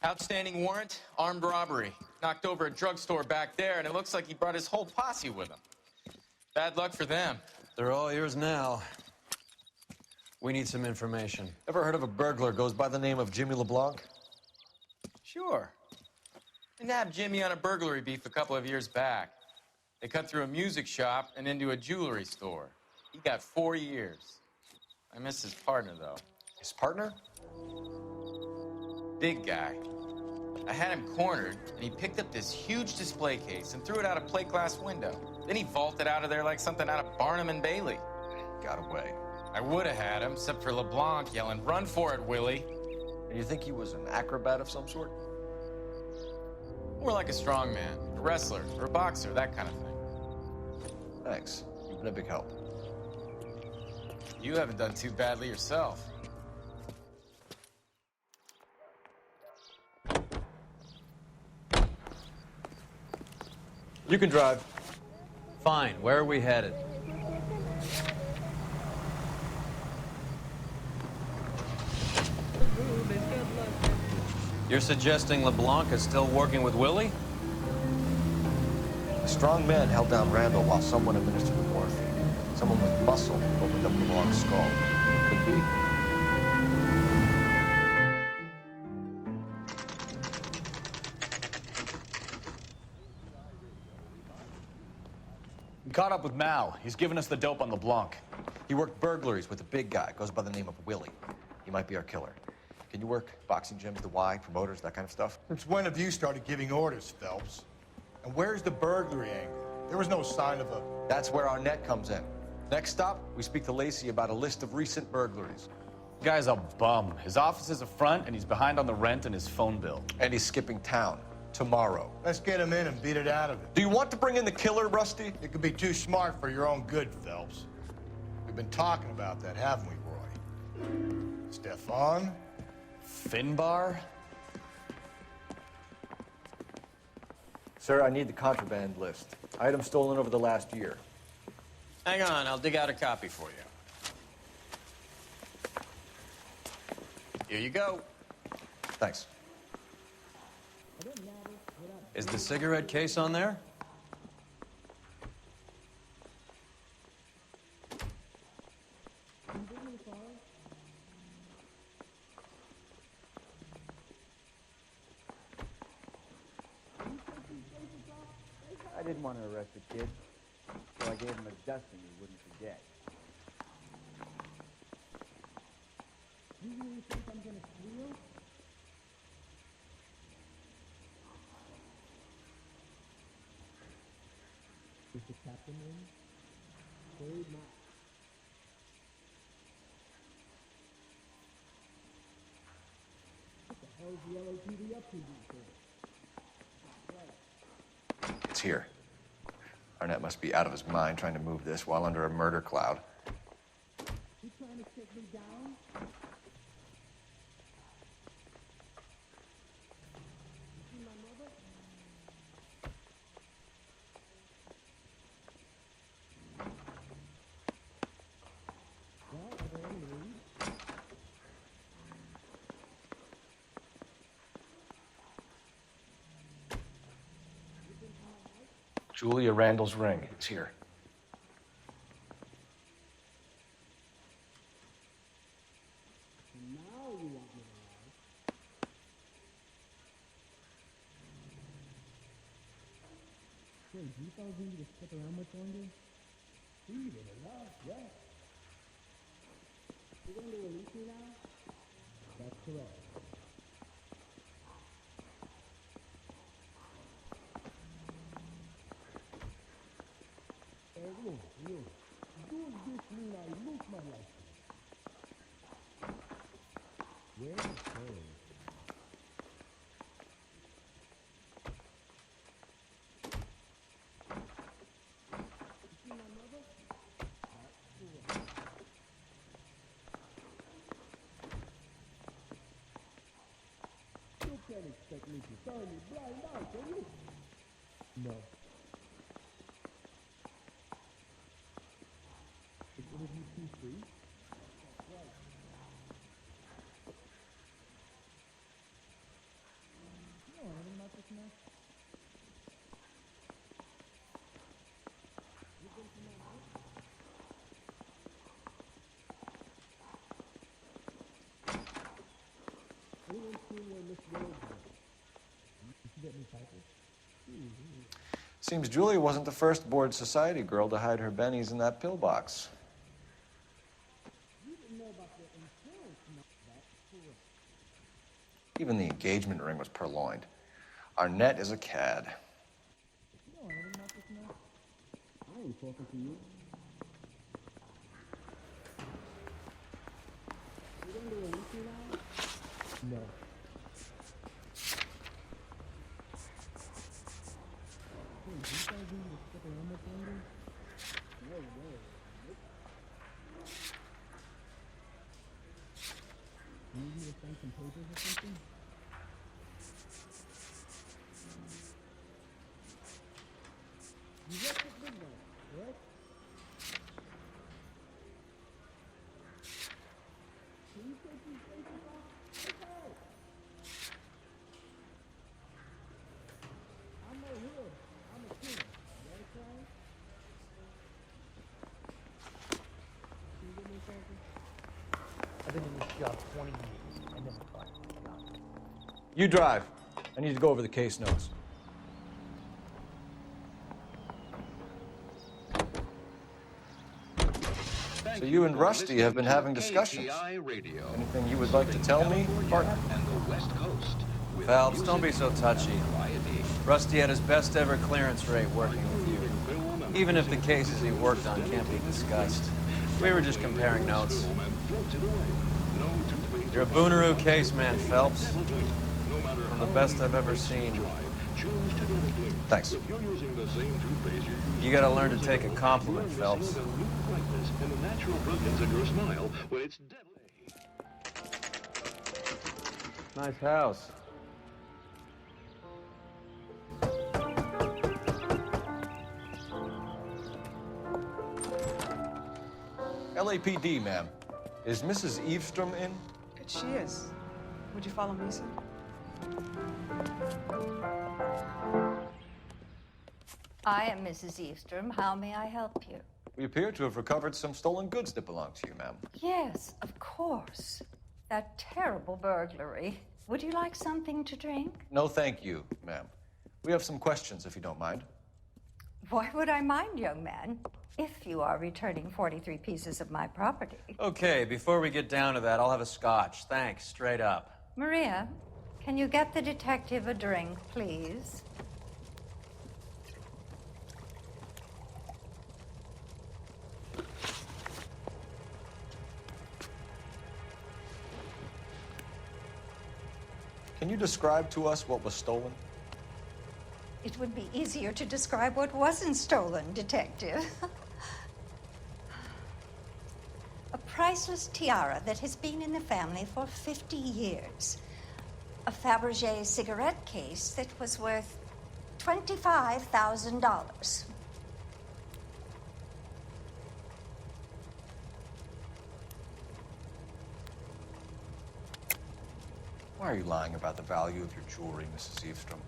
Speaker 1: Outstanding warrant, armed robbery. Knocked over a drugstore back there, and it looks like he brought his whole posse with him. Bad luck for them.
Speaker 2: They're all yours now. We need some information.
Speaker 3: Ever heard of a burglar goes by the name of Jimmy LeBlanc?
Speaker 1: Sure. I nabbed Jimmy on a burglary beef a couple of years back. They cut through a music shop and into a jewelry store. He got 4 years. I miss his partner, though.
Speaker 3: His partner?
Speaker 1: Big guy. I had him cornered, and he picked up this huge display case and threw it out a plate glass window. Then he vaulted out of there like something out of Barnum and Bailey.
Speaker 3: Got away.
Speaker 1: I would have had him, except for LeBlanc yelling, "Run for it, Willie!"
Speaker 3: And you think he was an acrobat of some sort?
Speaker 1: More like a strongman, a wrestler, or a boxer, that kind of thing.
Speaker 3: Thanks. You've been a big help.
Speaker 1: You haven't done too badly yourself.
Speaker 2: You can drive. Fine. Where are we headed? You're suggesting LeBlanc is still working with Willie?
Speaker 3: A strong man held down Randall while someone administered the morphine. Someone with muscle opened up LeBlanc's skull. Could be.
Speaker 8: We caught up with Mal. He's given us the dope on LeBlanc.
Speaker 3: He worked burglaries with a big guy. Goes by the name of Willie. He might be our killer. Can you work boxing gyms, the Y, promoters, that kind of stuff?
Speaker 22: Since when have you started giving orders, Phelps? And where's the burglary angle? There was no sign of a...
Speaker 3: That's where our net comes in. Next stop, we speak to Lacey about a list of recent burglaries.
Speaker 8: The guy's a bum. His office is a front, and he's behind on the rent and his phone bill.
Speaker 3: And he's skipping town. Tomorrow.
Speaker 22: Let's get him in and beat it out of it.
Speaker 3: Do you want to bring in the killer, Rusty?
Speaker 22: You could be too smart for your own good, Phelps. We've been talking about that, haven't we, Roy? Stefan?
Speaker 8: Finbar?
Speaker 3: Sir, I need the contraband list. Items stolen over the last year.
Speaker 1: Hang on, I'll dig out a copy for you. Here you go.
Speaker 3: Thanks.
Speaker 1: Is the cigarette case on there?
Speaker 2: I didn't want to arrest the kid, so I gave him a dusting he wouldn't forget.
Speaker 21: You really think I'm gonna squeal? Is the captain in? Afraid not. What the hell's the LAPD up to these days?
Speaker 3: It's here. Arnett must be out of his mind trying to move this while under a murder cloud.
Speaker 21: You trying to take me down? You see my mother? Well, are there any leads?
Speaker 9: Julia Randall's ring. It's here.
Speaker 21: Now you want me to lie. Hey, do you fellas need me to stick around much longer? Leave it enough, yeah. You're going to release me now? That's correct. Look, doing this mean I lose my life? Where's the phone? You see my mother? You can't expect me to turn you blind out, can you? No. Would you be free? That's right. You know anything about this mess? You been to my house? Anyone seen where Miss Rose went? Did she get any papers?
Speaker 3: Seems Julia wasn't the first bored society girl to hide her bennies in that pillbox. Even the engagement ring was purloined. Arnett is a cad.
Speaker 21: You know anything about this mess? I ain't talking to you. You going to release me now? No. Hey, do you guys need me to stick around much longer? No way. You need me to sign some papers or something? You left at midnight, correct? Can you take these papers off? Okay! I'm no hood. I'm a killer. You understand? Can you give me something? I've been in this job 20 years. I never fired a gun.
Speaker 3: You drive. I need to go over the case notes. So you and Rusty have been having discussions. Anything you would like to tell me, partner?
Speaker 1: Phelps, don't be so touchy. Rusty had his best ever clearance rate working with you. Even if the cases he worked on can't be discussed. We were just comparing notes. You're a Booneroo case man, Phelps. One of the best I've ever seen.
Speaker 3: Thanks.
Speaker 1: You gotta learn to take a compliment, Phelps.
Speaker 7: And the natural brilliance of your smile when it's deadly.
Speaker 2: Nice house.
Speaker 3: LAPD, ma'am. Is Mrs. Eavestrom in?
Speaker 11: She is. Would you follow me, sir?
Speaker 14: I am Mrs. Eavestrom. How may I help you?
Speaker 3: We appear to have recovered some stolen goods that belong to you, ma'am.
Speaker 14: Yes, of course. That terrible burglary. Would you like something to drink?
Speaker 3: No, thank you, ma'am. We have some questions, if you don't mind.
Speaker 14: Why would I mind, young man, if you are returning 43 pieces of my property?
Speaker 1: Okay, before we get down to that, I'll have a scotch. Thanks, straight up.
Speaker 14: Maria, can you get the detective a drink, please?
Speaker 3: Can you describe to us what was stolen?
Speaker 14: It would be easier to describe what wasn't stolen, Detective. A priceless tiara that has been in the family for 50 years. A Fabergé cigarette case that was worth $25,000.
Speaker 3: Why are you lying about the value of your jewelry, Mrs. Eavestrom?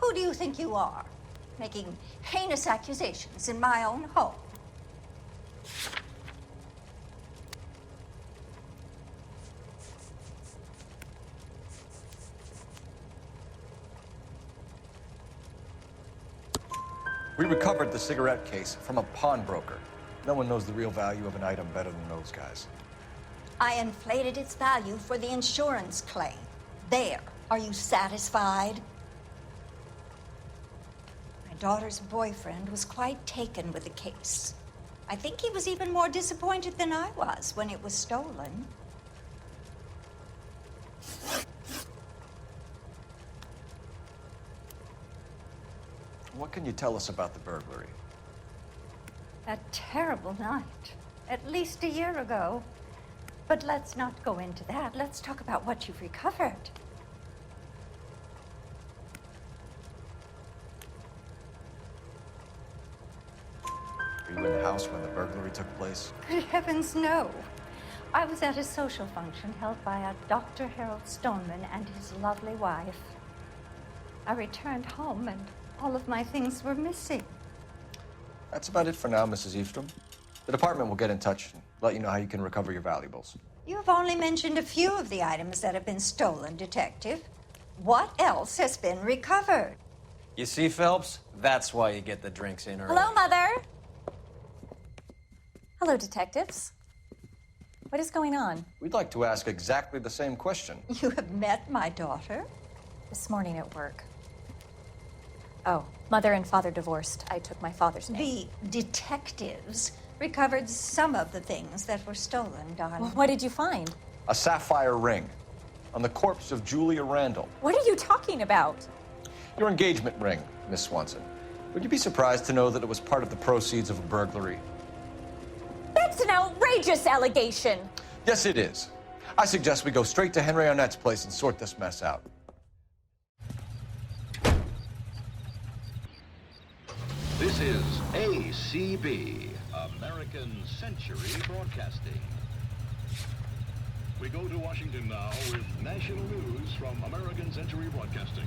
Speaker 14: Who do you think you are, making heinous accusations in my own home?
Speaker 3: We recovered the cigarette case from a pawnbroker. No one knows the real value of an item better than those guys.
Speaker 14: I inflated its value for the insurance claim. There. Are you satisfied? My daughter's boyfriend was quite taken with the case. I think he was even more disappointed than I was when it was stolen.
Speaker 3: What can you tell us about the burglary?
Speaker 14: That terrible night. At least a year ago. But let's not go into that. Let's talk about what you've recovered.
Speaker 3: Were you in the house when the burglary took place?
Speaker 14: Good heavens, no. I was at a social function held by a Dr. Harold Stoneman and his lovely wife. I returned home and all of my things were missing.
Speaker 3: That's about it for now, Mrs. Eavestrom. The department will get in touch and let you know how you can recover your valuables.
Speaker 14: You've only mentioned a few of the items that have been stolen, Detective. What else has been recovered?
Speaker 1: You see, Phelps? That's why you get the drinks in early.
Speaker 17: Hello, Mother. Hello, detectives. What is going on?
Speaker 3: We'd like to ask exactly the same question.
Speaker 14: You have met my daughter?
Speaker 17: This morning at work. Oh, Mother and Father divorced. I took my father's name.
Speaker 14: The detectives recovered some of the things that were stolen, darling.
Speaker 17: Well, what did you find?
Speaker 3: A sapphire ring on the corpse of Julia Randall.
Speaker 17: What are you talking about?
Speaker 3: Your engagement ring, Miss Swanson. Would you be surprised to know that it was part of the proceeds of a burglary?
Speaker 17: That's an outrageous allegation.
Speaker 3: Yes, it is. I suggest we go straight to Henry Arnett's place and sort this mess out.
Speaker 7: This is ACB, American Century Broadcasting. We go to Washington now with national news from American Century Broadcasting.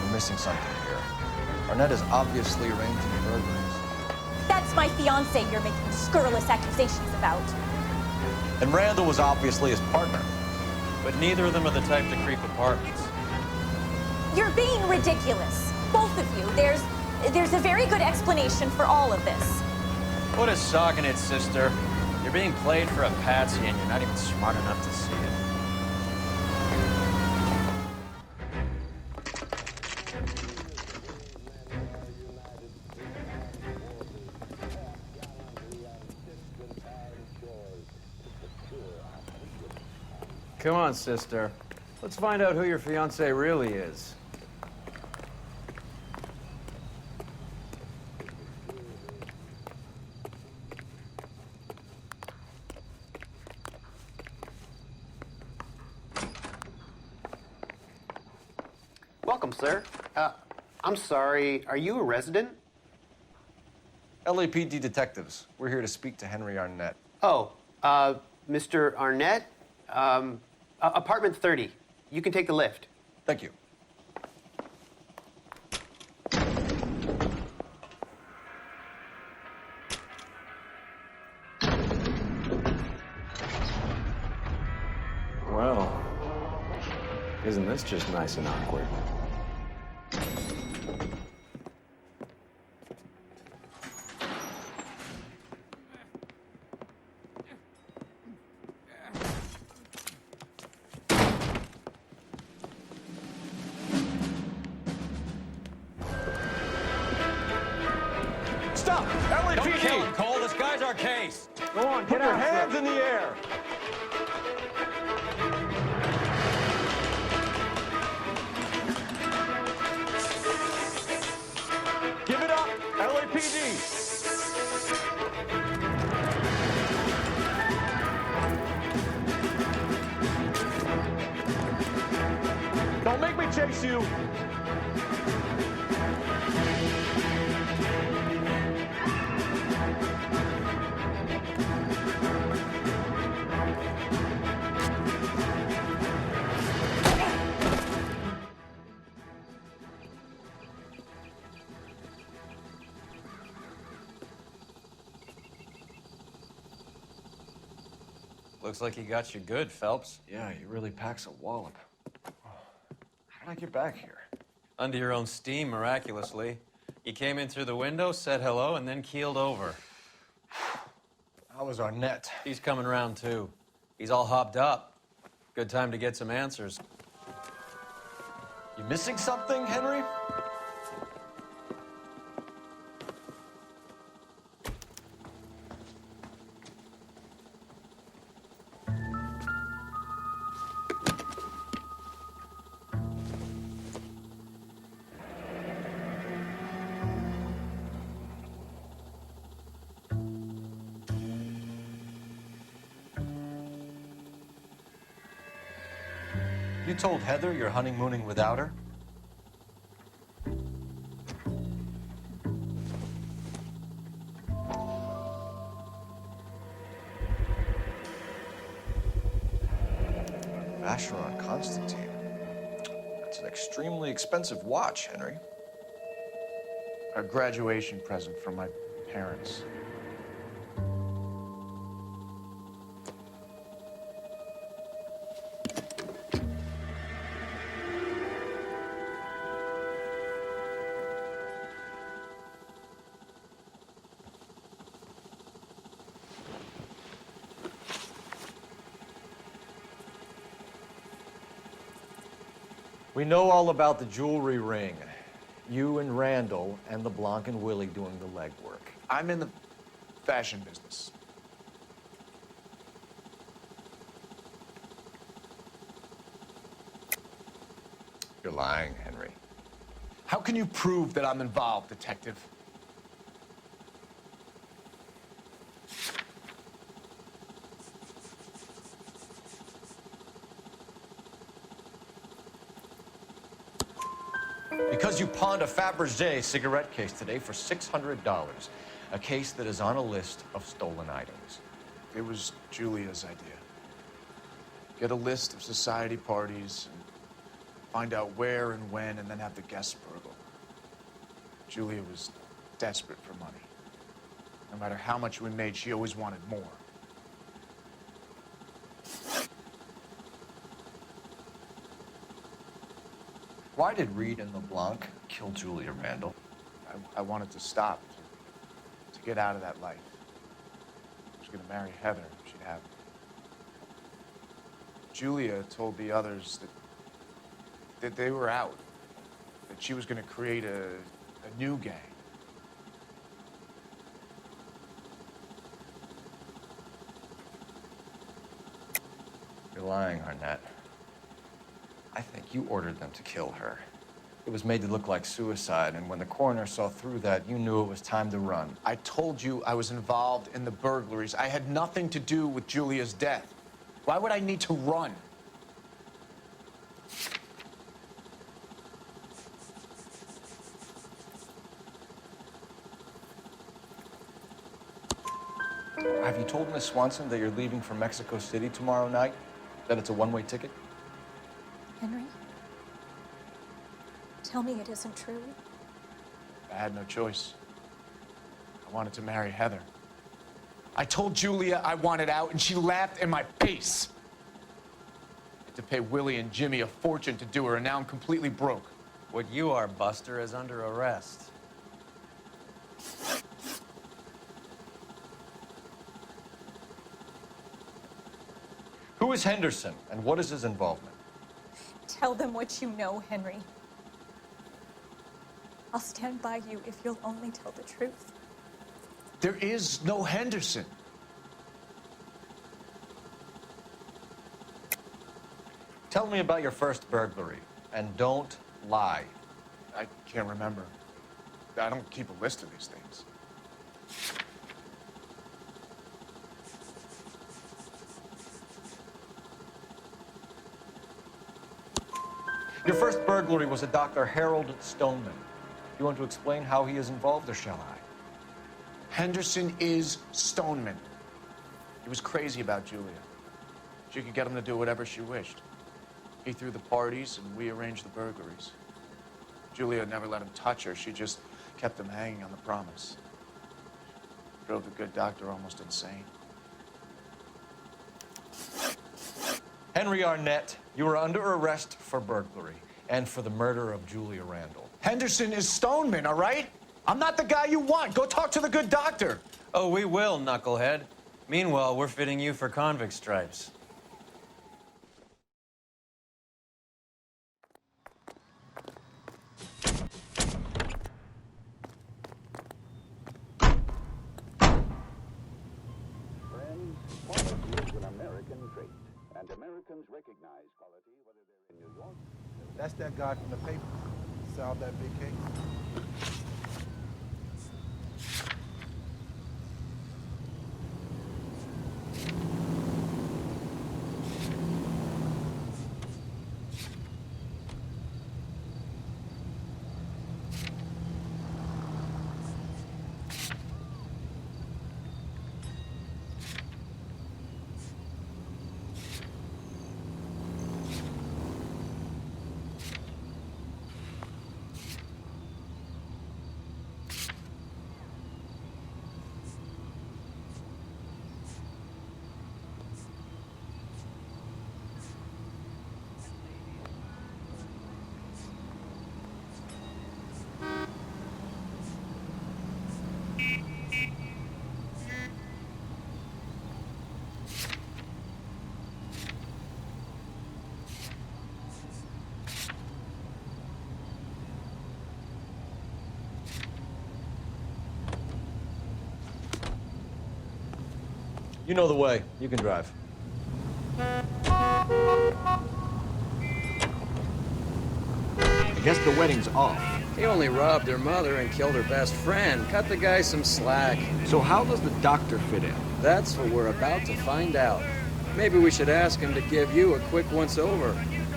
Speaker 3: We're missing something here. Arnett is obviously arranging burglaries.
Speaker 17: That's my fiance you're making scurrilous accusations about.
Speaker 3: And Randall was obviously his partner.
Speaker 1: But neither of them are the type to creep apartments.
Speaker 17: You're being ridiculous. Both of you. There's a very good explanation for all of this.
Speaker 1: What is sogging it, sister? You're being played for a patsy and you're not even smart enough to see it. Come on, sister. Let's find out who your fiancé really is.
Speaker 15: Welcome, sir. I'm sorry, are you a resident?
Speaker 3: LAPD detectives. We're here to speak to Henry Arnett.
Speaker 15: Oh, Mr. Arnett? Apartment 30. You can take the lift.
Speaker 3: Thank you.
Speaker 2: Well, isn't this just nice and awkward?
Speaker 1: Stop! LAPD! Don't kill him, Cole. This guy's our case.
Speaker 22: Go on,
Speaker 1: Put your hands in the air.
Speaker 22: Give it up, LAPD! Don't make me chase you!
Speaker 1: Looks like he got you good, Phelps.
Speaker 3: Yeah, he really packs a wallop. How did I get back here?
Speaker 1: Under your own steam, miraculously. He came in through the window, said hello, and then keeled over.
Speaker 3: How was Arnett?
Speaker 1: He's coming round, too. He's all hopped up. Good time to get some answers.
Speaker 3: You missing something, Henry? You told Heather you're honeymooning without her? Vacheron Constantine. That's an extremely expensive watch, Henry.
Speaker 6: A graduation present from my parents.
Speaker 3: We know all about the jewelry ring. You and Randall and LeBlanc and Willie doing the legwork.
Speaker 6: I'm in the fashion business.
Speaker 3: You're lying, Henry.
Speaker 6: How can you prove that I'm involved, detective?
Speaker 3: Because you pawned a Fabergé cigarette case today for $600. A case that is on a list of stolen items.
Speaker 6: It was Julia's idea. Get a list of society parties, and find out where and when, and then have the guests burgle. Julia was desperate for money. No matter how much we made, she always wanted more.
Speaker 3: Why did Reed and LeBlanc kill Julia Randall?
Speaker 6: I wanted to stop, to get out of that life. I was gonna marry Heather if she'd have me. Julia told the others that they were out, that she was gonna create a new gang.
Speaker 3: You're lying, Arnett. I think you ordered them to kill her. It was made to look like suicide, and when the coroner saw through that, you knew it was time to run.
Speaker 6: I told you I was involved in the burglaries. I had nothing to do with Julia's death. Why would I need to run?
Speaker 3: Have you told Miss Swanson that you're leaving for Mexico City tomorrow night? That it's a one-way ticket?
Speaker 17: Henry? Tell me it isn't true.
Speaker 6: I had no choice. I wanted to marry Heather. I told Julia I wanted out, and she laughed in my face. I had to pay Willie and Jimmy a fortune to do her, and now I'm completely broke.
Speaker 1: What you are, Buster, is under arrest.
Speaker 3: Who is Henderson, and what is his involvement?
Speaker 17: Tell them what you know, Henry. I'll stand by you if you'll only tell the truth.
Speaker 6: There is no Henderson.
Speaker 3: Tell me about your first burglary, and don't lie.
Speaker 6: I can't remember. I don't keep a list of these things.
Speaker 3: Your first burglary was a Dr. Harold Stoneman. You want to explain how he is involved, or shall I?
Speaker 6: Henderson is Stoneman. He was crazy about Julia. She could get him to do whatever she wished. He threw the parties, and we arranged the burglaries. Julia never let him touch her. She just kept him hanging on the promise. Drove the good doctor almost insane.
Speaker 3: Henry Arnett, you are under arrest for burglary and for the murder of Julia Randall.
Speaker 6: Henderson is Stoneman, all right? I'm not the guy you want. Go talk to the good doctor.
Speaker 1: Oh, we will, knucklehead. Meanwhile, we're fitting you for convict stripes.
Speaker 16: Americans recognize quality whether they're in New York.
Speaker 18: That's that guy from the paper. Solved that big case.
Speaker 3: You know the way. You can drive.
Speaker 13: I guess the wedding's off.
Speaker 12: He only robbed her mother and killed her best friend. Cut the guy some slack.
Speaker 13: So how does the doctor fit in?
Speaker 12: That's what we're about to find out. Maybe we should ask him to give you a quick once-over.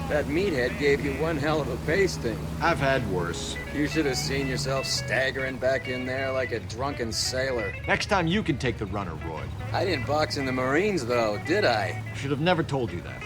Speaker 12: That meathead gave you one hell of a pasting.
Speaker 13: I've had worse.
Speaker 12: You should have seen yourself staggering back in there like a drunken sailor.
Speaker 13: Next time you can take the runner, Roy.
Speaker 12: I didn't box in the Marines, though, did I?
Speaker 13: Should have never told you that.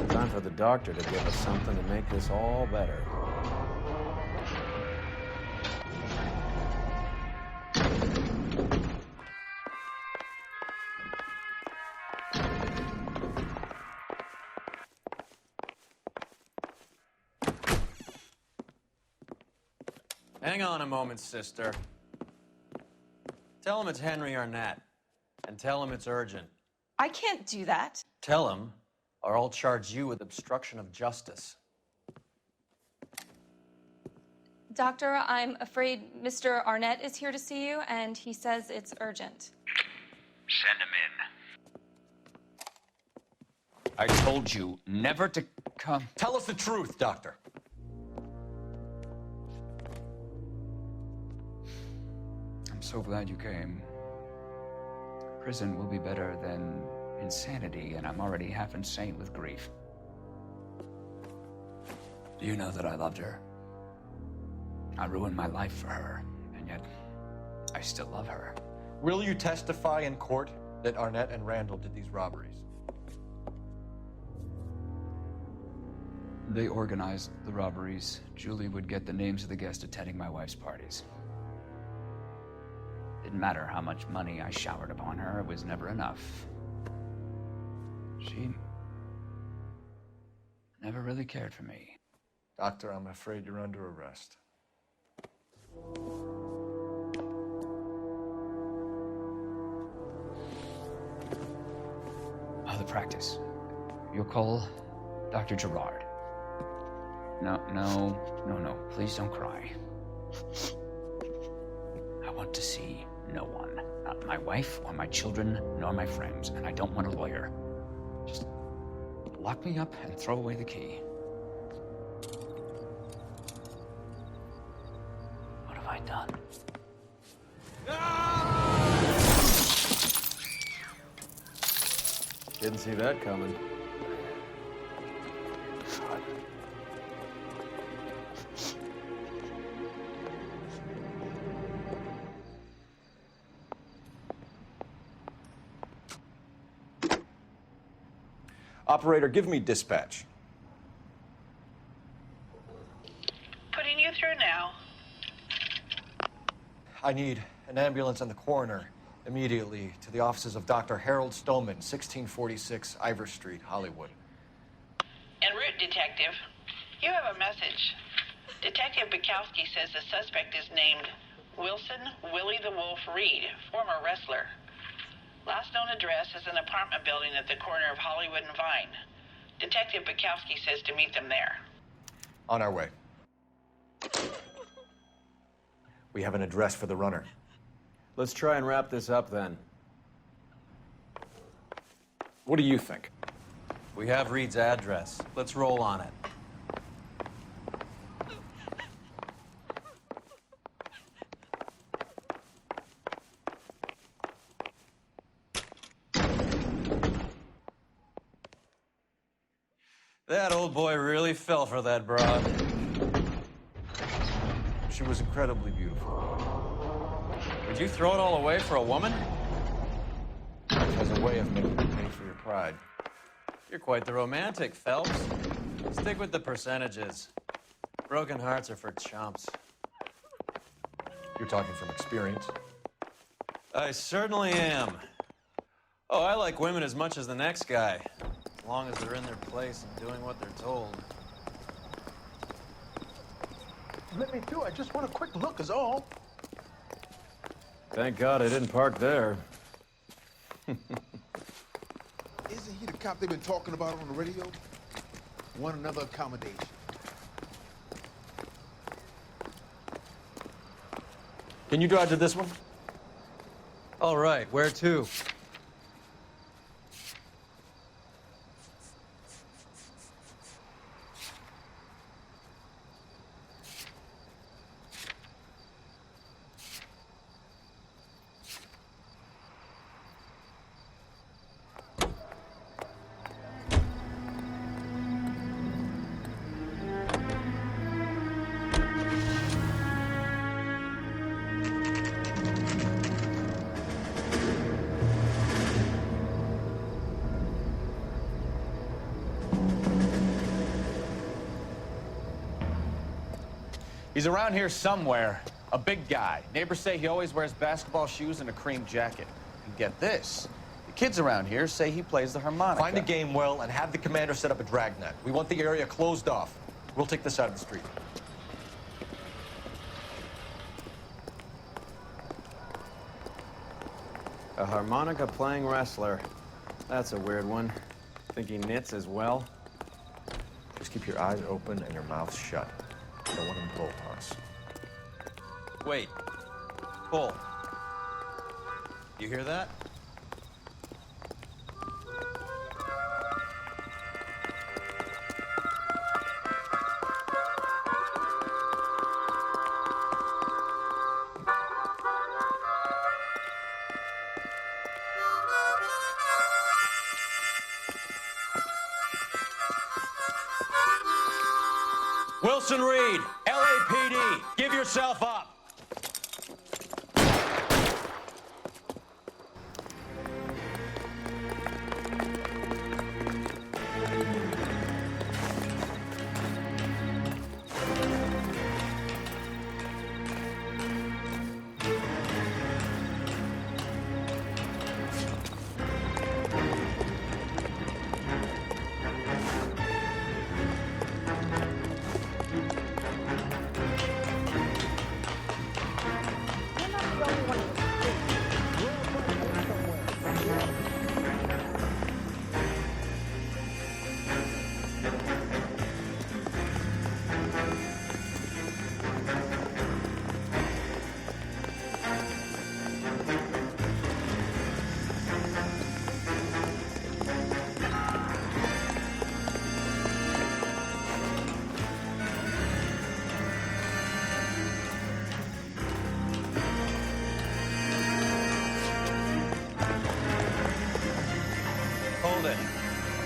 Speaker 2: Time for the doctor to give us something to make this all better.
Speaker 1: Hang on a moment, sister. Tell him it's Henry Arnett, and tell him it's urgent.
Speaker 11: I can't do that.
Speaker 1: Tell him, or I'll charge you with obstruction of justice.
Speaker 5: Doctor, I'm afraid Mr. Arnett is here to see you, and he says it's urgent.
Speaker 23: Send him in.
Speaker 8: I told you never to...
Speaker 4: come.
Speaker 3: Tell us the truth, Doctor.
Speaker 4: I'm so glad you came. Prison will be better than insanity, and I'm already half insane with grief. Do you know that I loved her? I ruined my life for her, and yet I still love her.
Speaker 3: Will you testify in court that Arnett and Randall did these robberies?
Speaker 4: They organized the robberies. Julie would get the names of the guests attending my wife's parties. Didn't matter how much money I showered upon her, it was never enough. She never really cared for me.
Speaker 3: Doctor, I'm afraid you're under arrest.
Speaker 4: The practice. You'll call Dr. Gerard. No. Please don't cry. I want to see no one. Not my wife or my children, nor my friends. And I don't want a lawyer. Just lock me up and throw away the key. What have I done?
Speaker 2: Didn't see that coming.
Speaker 3: Operator, give me dispatch.
Speaker 20: Putting you through now.
Speaker 3: I need an ambulance and the coroner immediately to the offices of Dr. Harold Stoneman, 1646 Ivor Street, Hollywood.
Speaker 20: En route, Detective. You have a message. Detective Bekowski says the suspect is named Wilson Willie the Wolf Reed, former wrestler. Last known address is an apartment building at the corner of Hollywood and Vine. Detective Bekowski says to meet them there.
Speaker 3: On our way. We have an address for the runner.
Speaker 2: Let's try and wrap this up then.
Speaker 3: What do you think?
Speaker 1: We have Reed's address. Let's roll on it. That old boy really fell for that broad.
Speaker 3: She was incredibly beautiful.
Speaker 1: Would you throw it all away for a woman?
Speaker 3: Life has a way of making you pay for your pride.
Speaker 1: You're quite the romantic, Phelps. Stick with the percentages. Broken hearts are for chumps.
Speaker 3: You're talking from experience.
Speaker 1: I certainly am. Oh, I like women as much as the next guy. As long as they're in their place and doing what they're told.
Speaker 6: Let me through. I just want a quick look is all.
Speaker 2: Thank God I didn't park there.
Speaker 6: Isn't he the cop they've been talking about on the radio? Want another accommodation.
Speaker 3: Can you drive to this one?
Speaker 1: All right, where to?
Speaker 8: He's around here somewhere. A big guy. Neighbors say he always wears basketball shoes and a cream jacket. And get this. The kids around here say he plays the harmonica.
Speaker 3: Find a game well and have the commander set up a dragnet. We want the area closed off. We'll take this side of the street.
Speaker 2: A harmonica-playing wrestler. That's a weird one. Think he knits as well?
Speaker 3: Just keep your eyes open and your mouth shut. Don't want him to pull on us.
Speaker 1: Wait. Pull. You hear that? Wilson Reed, LAPD, give yourself up.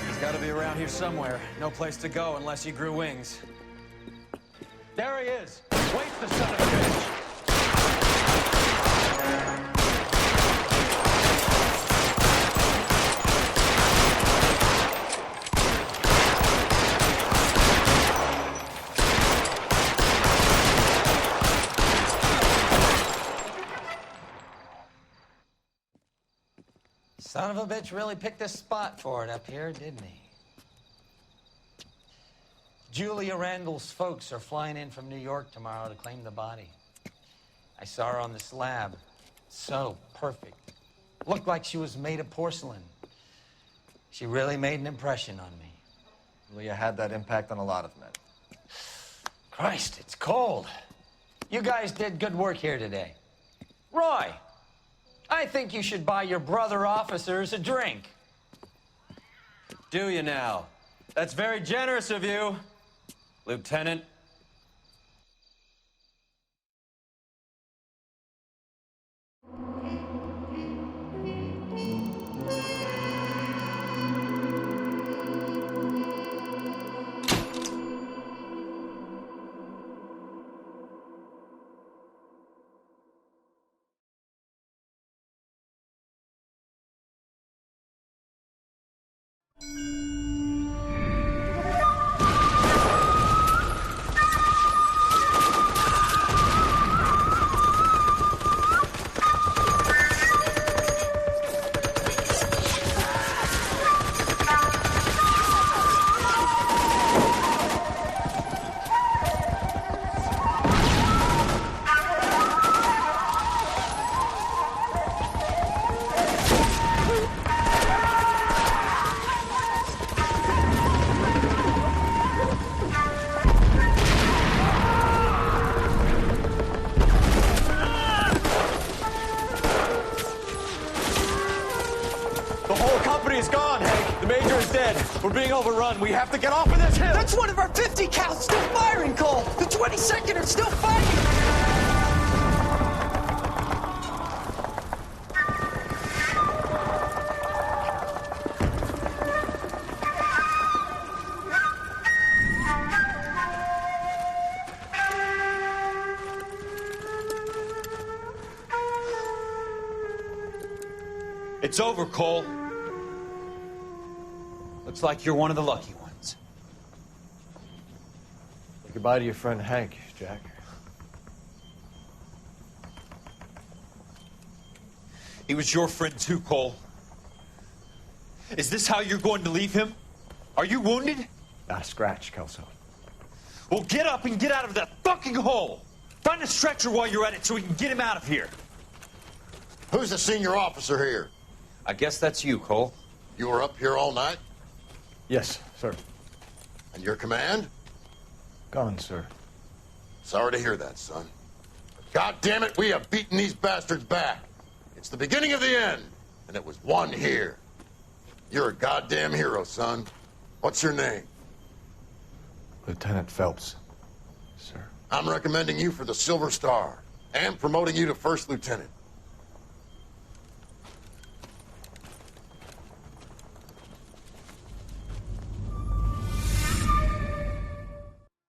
Speaker 1: He's got to be around here somewhere. No place to go unless he grew wings. There he is. Wait, the son of a bitch.
Speaker 10: Son of a bitch really picked a spot for it up here, didn't he? Julia Randall's folks are flying in from New York tomorrow to claim the body. I saw her on the slab. So perfect. Looked like she was made of porcelain. She really made an impression on me.
Speaker 3: Leah had that impact on a lot of men.
Speaker 10: Christ, it's cold. You guys did good work here today. Roy, I think you should buy your brother officers a drink.
Speaker 1: Do you now? That's very generous of you, Lieutenant.
Speaker 8: We're being overrun. We have to get off of this hill.
Speaker 19: That's one of our 50 cows still firing, Cole. The 22nd are still fighting.
Speaker 8: It's over, Cole. Looks like you're one of the lucky ones.
Speaker 3: Say goodbye to your friend Hank, Jack.
Speaker 8: He was your friend too, Cole. Is this how you're going to leave him? Are you wounded?
Speaker 3: Not a scratch, Kelso.
Speaker 8: Well, get up and get out of that fucking hole. Find a stretcher while you're at it so we can get him out of here.
Speaker 23: Who's the senior officer here?
Speaker 8: I guess that's you, Cole.
Speaker 23: You were up here all night?
Speaker 3: Yes, sir.
Speaker 23: And your command?
Speaker 3: Gone, sir.
Speaker 23: Sorry to hear that, son. God damn it, we have beaten these bastards back. It's the beginning of the end, and it was one here. You're a goddamn hero, son. What's your name?
Speaker 3: Lieutenant Phelps, sir.
Speaker 23: I'm recommending you for the Silver Star and promoting you to First Lieutenant.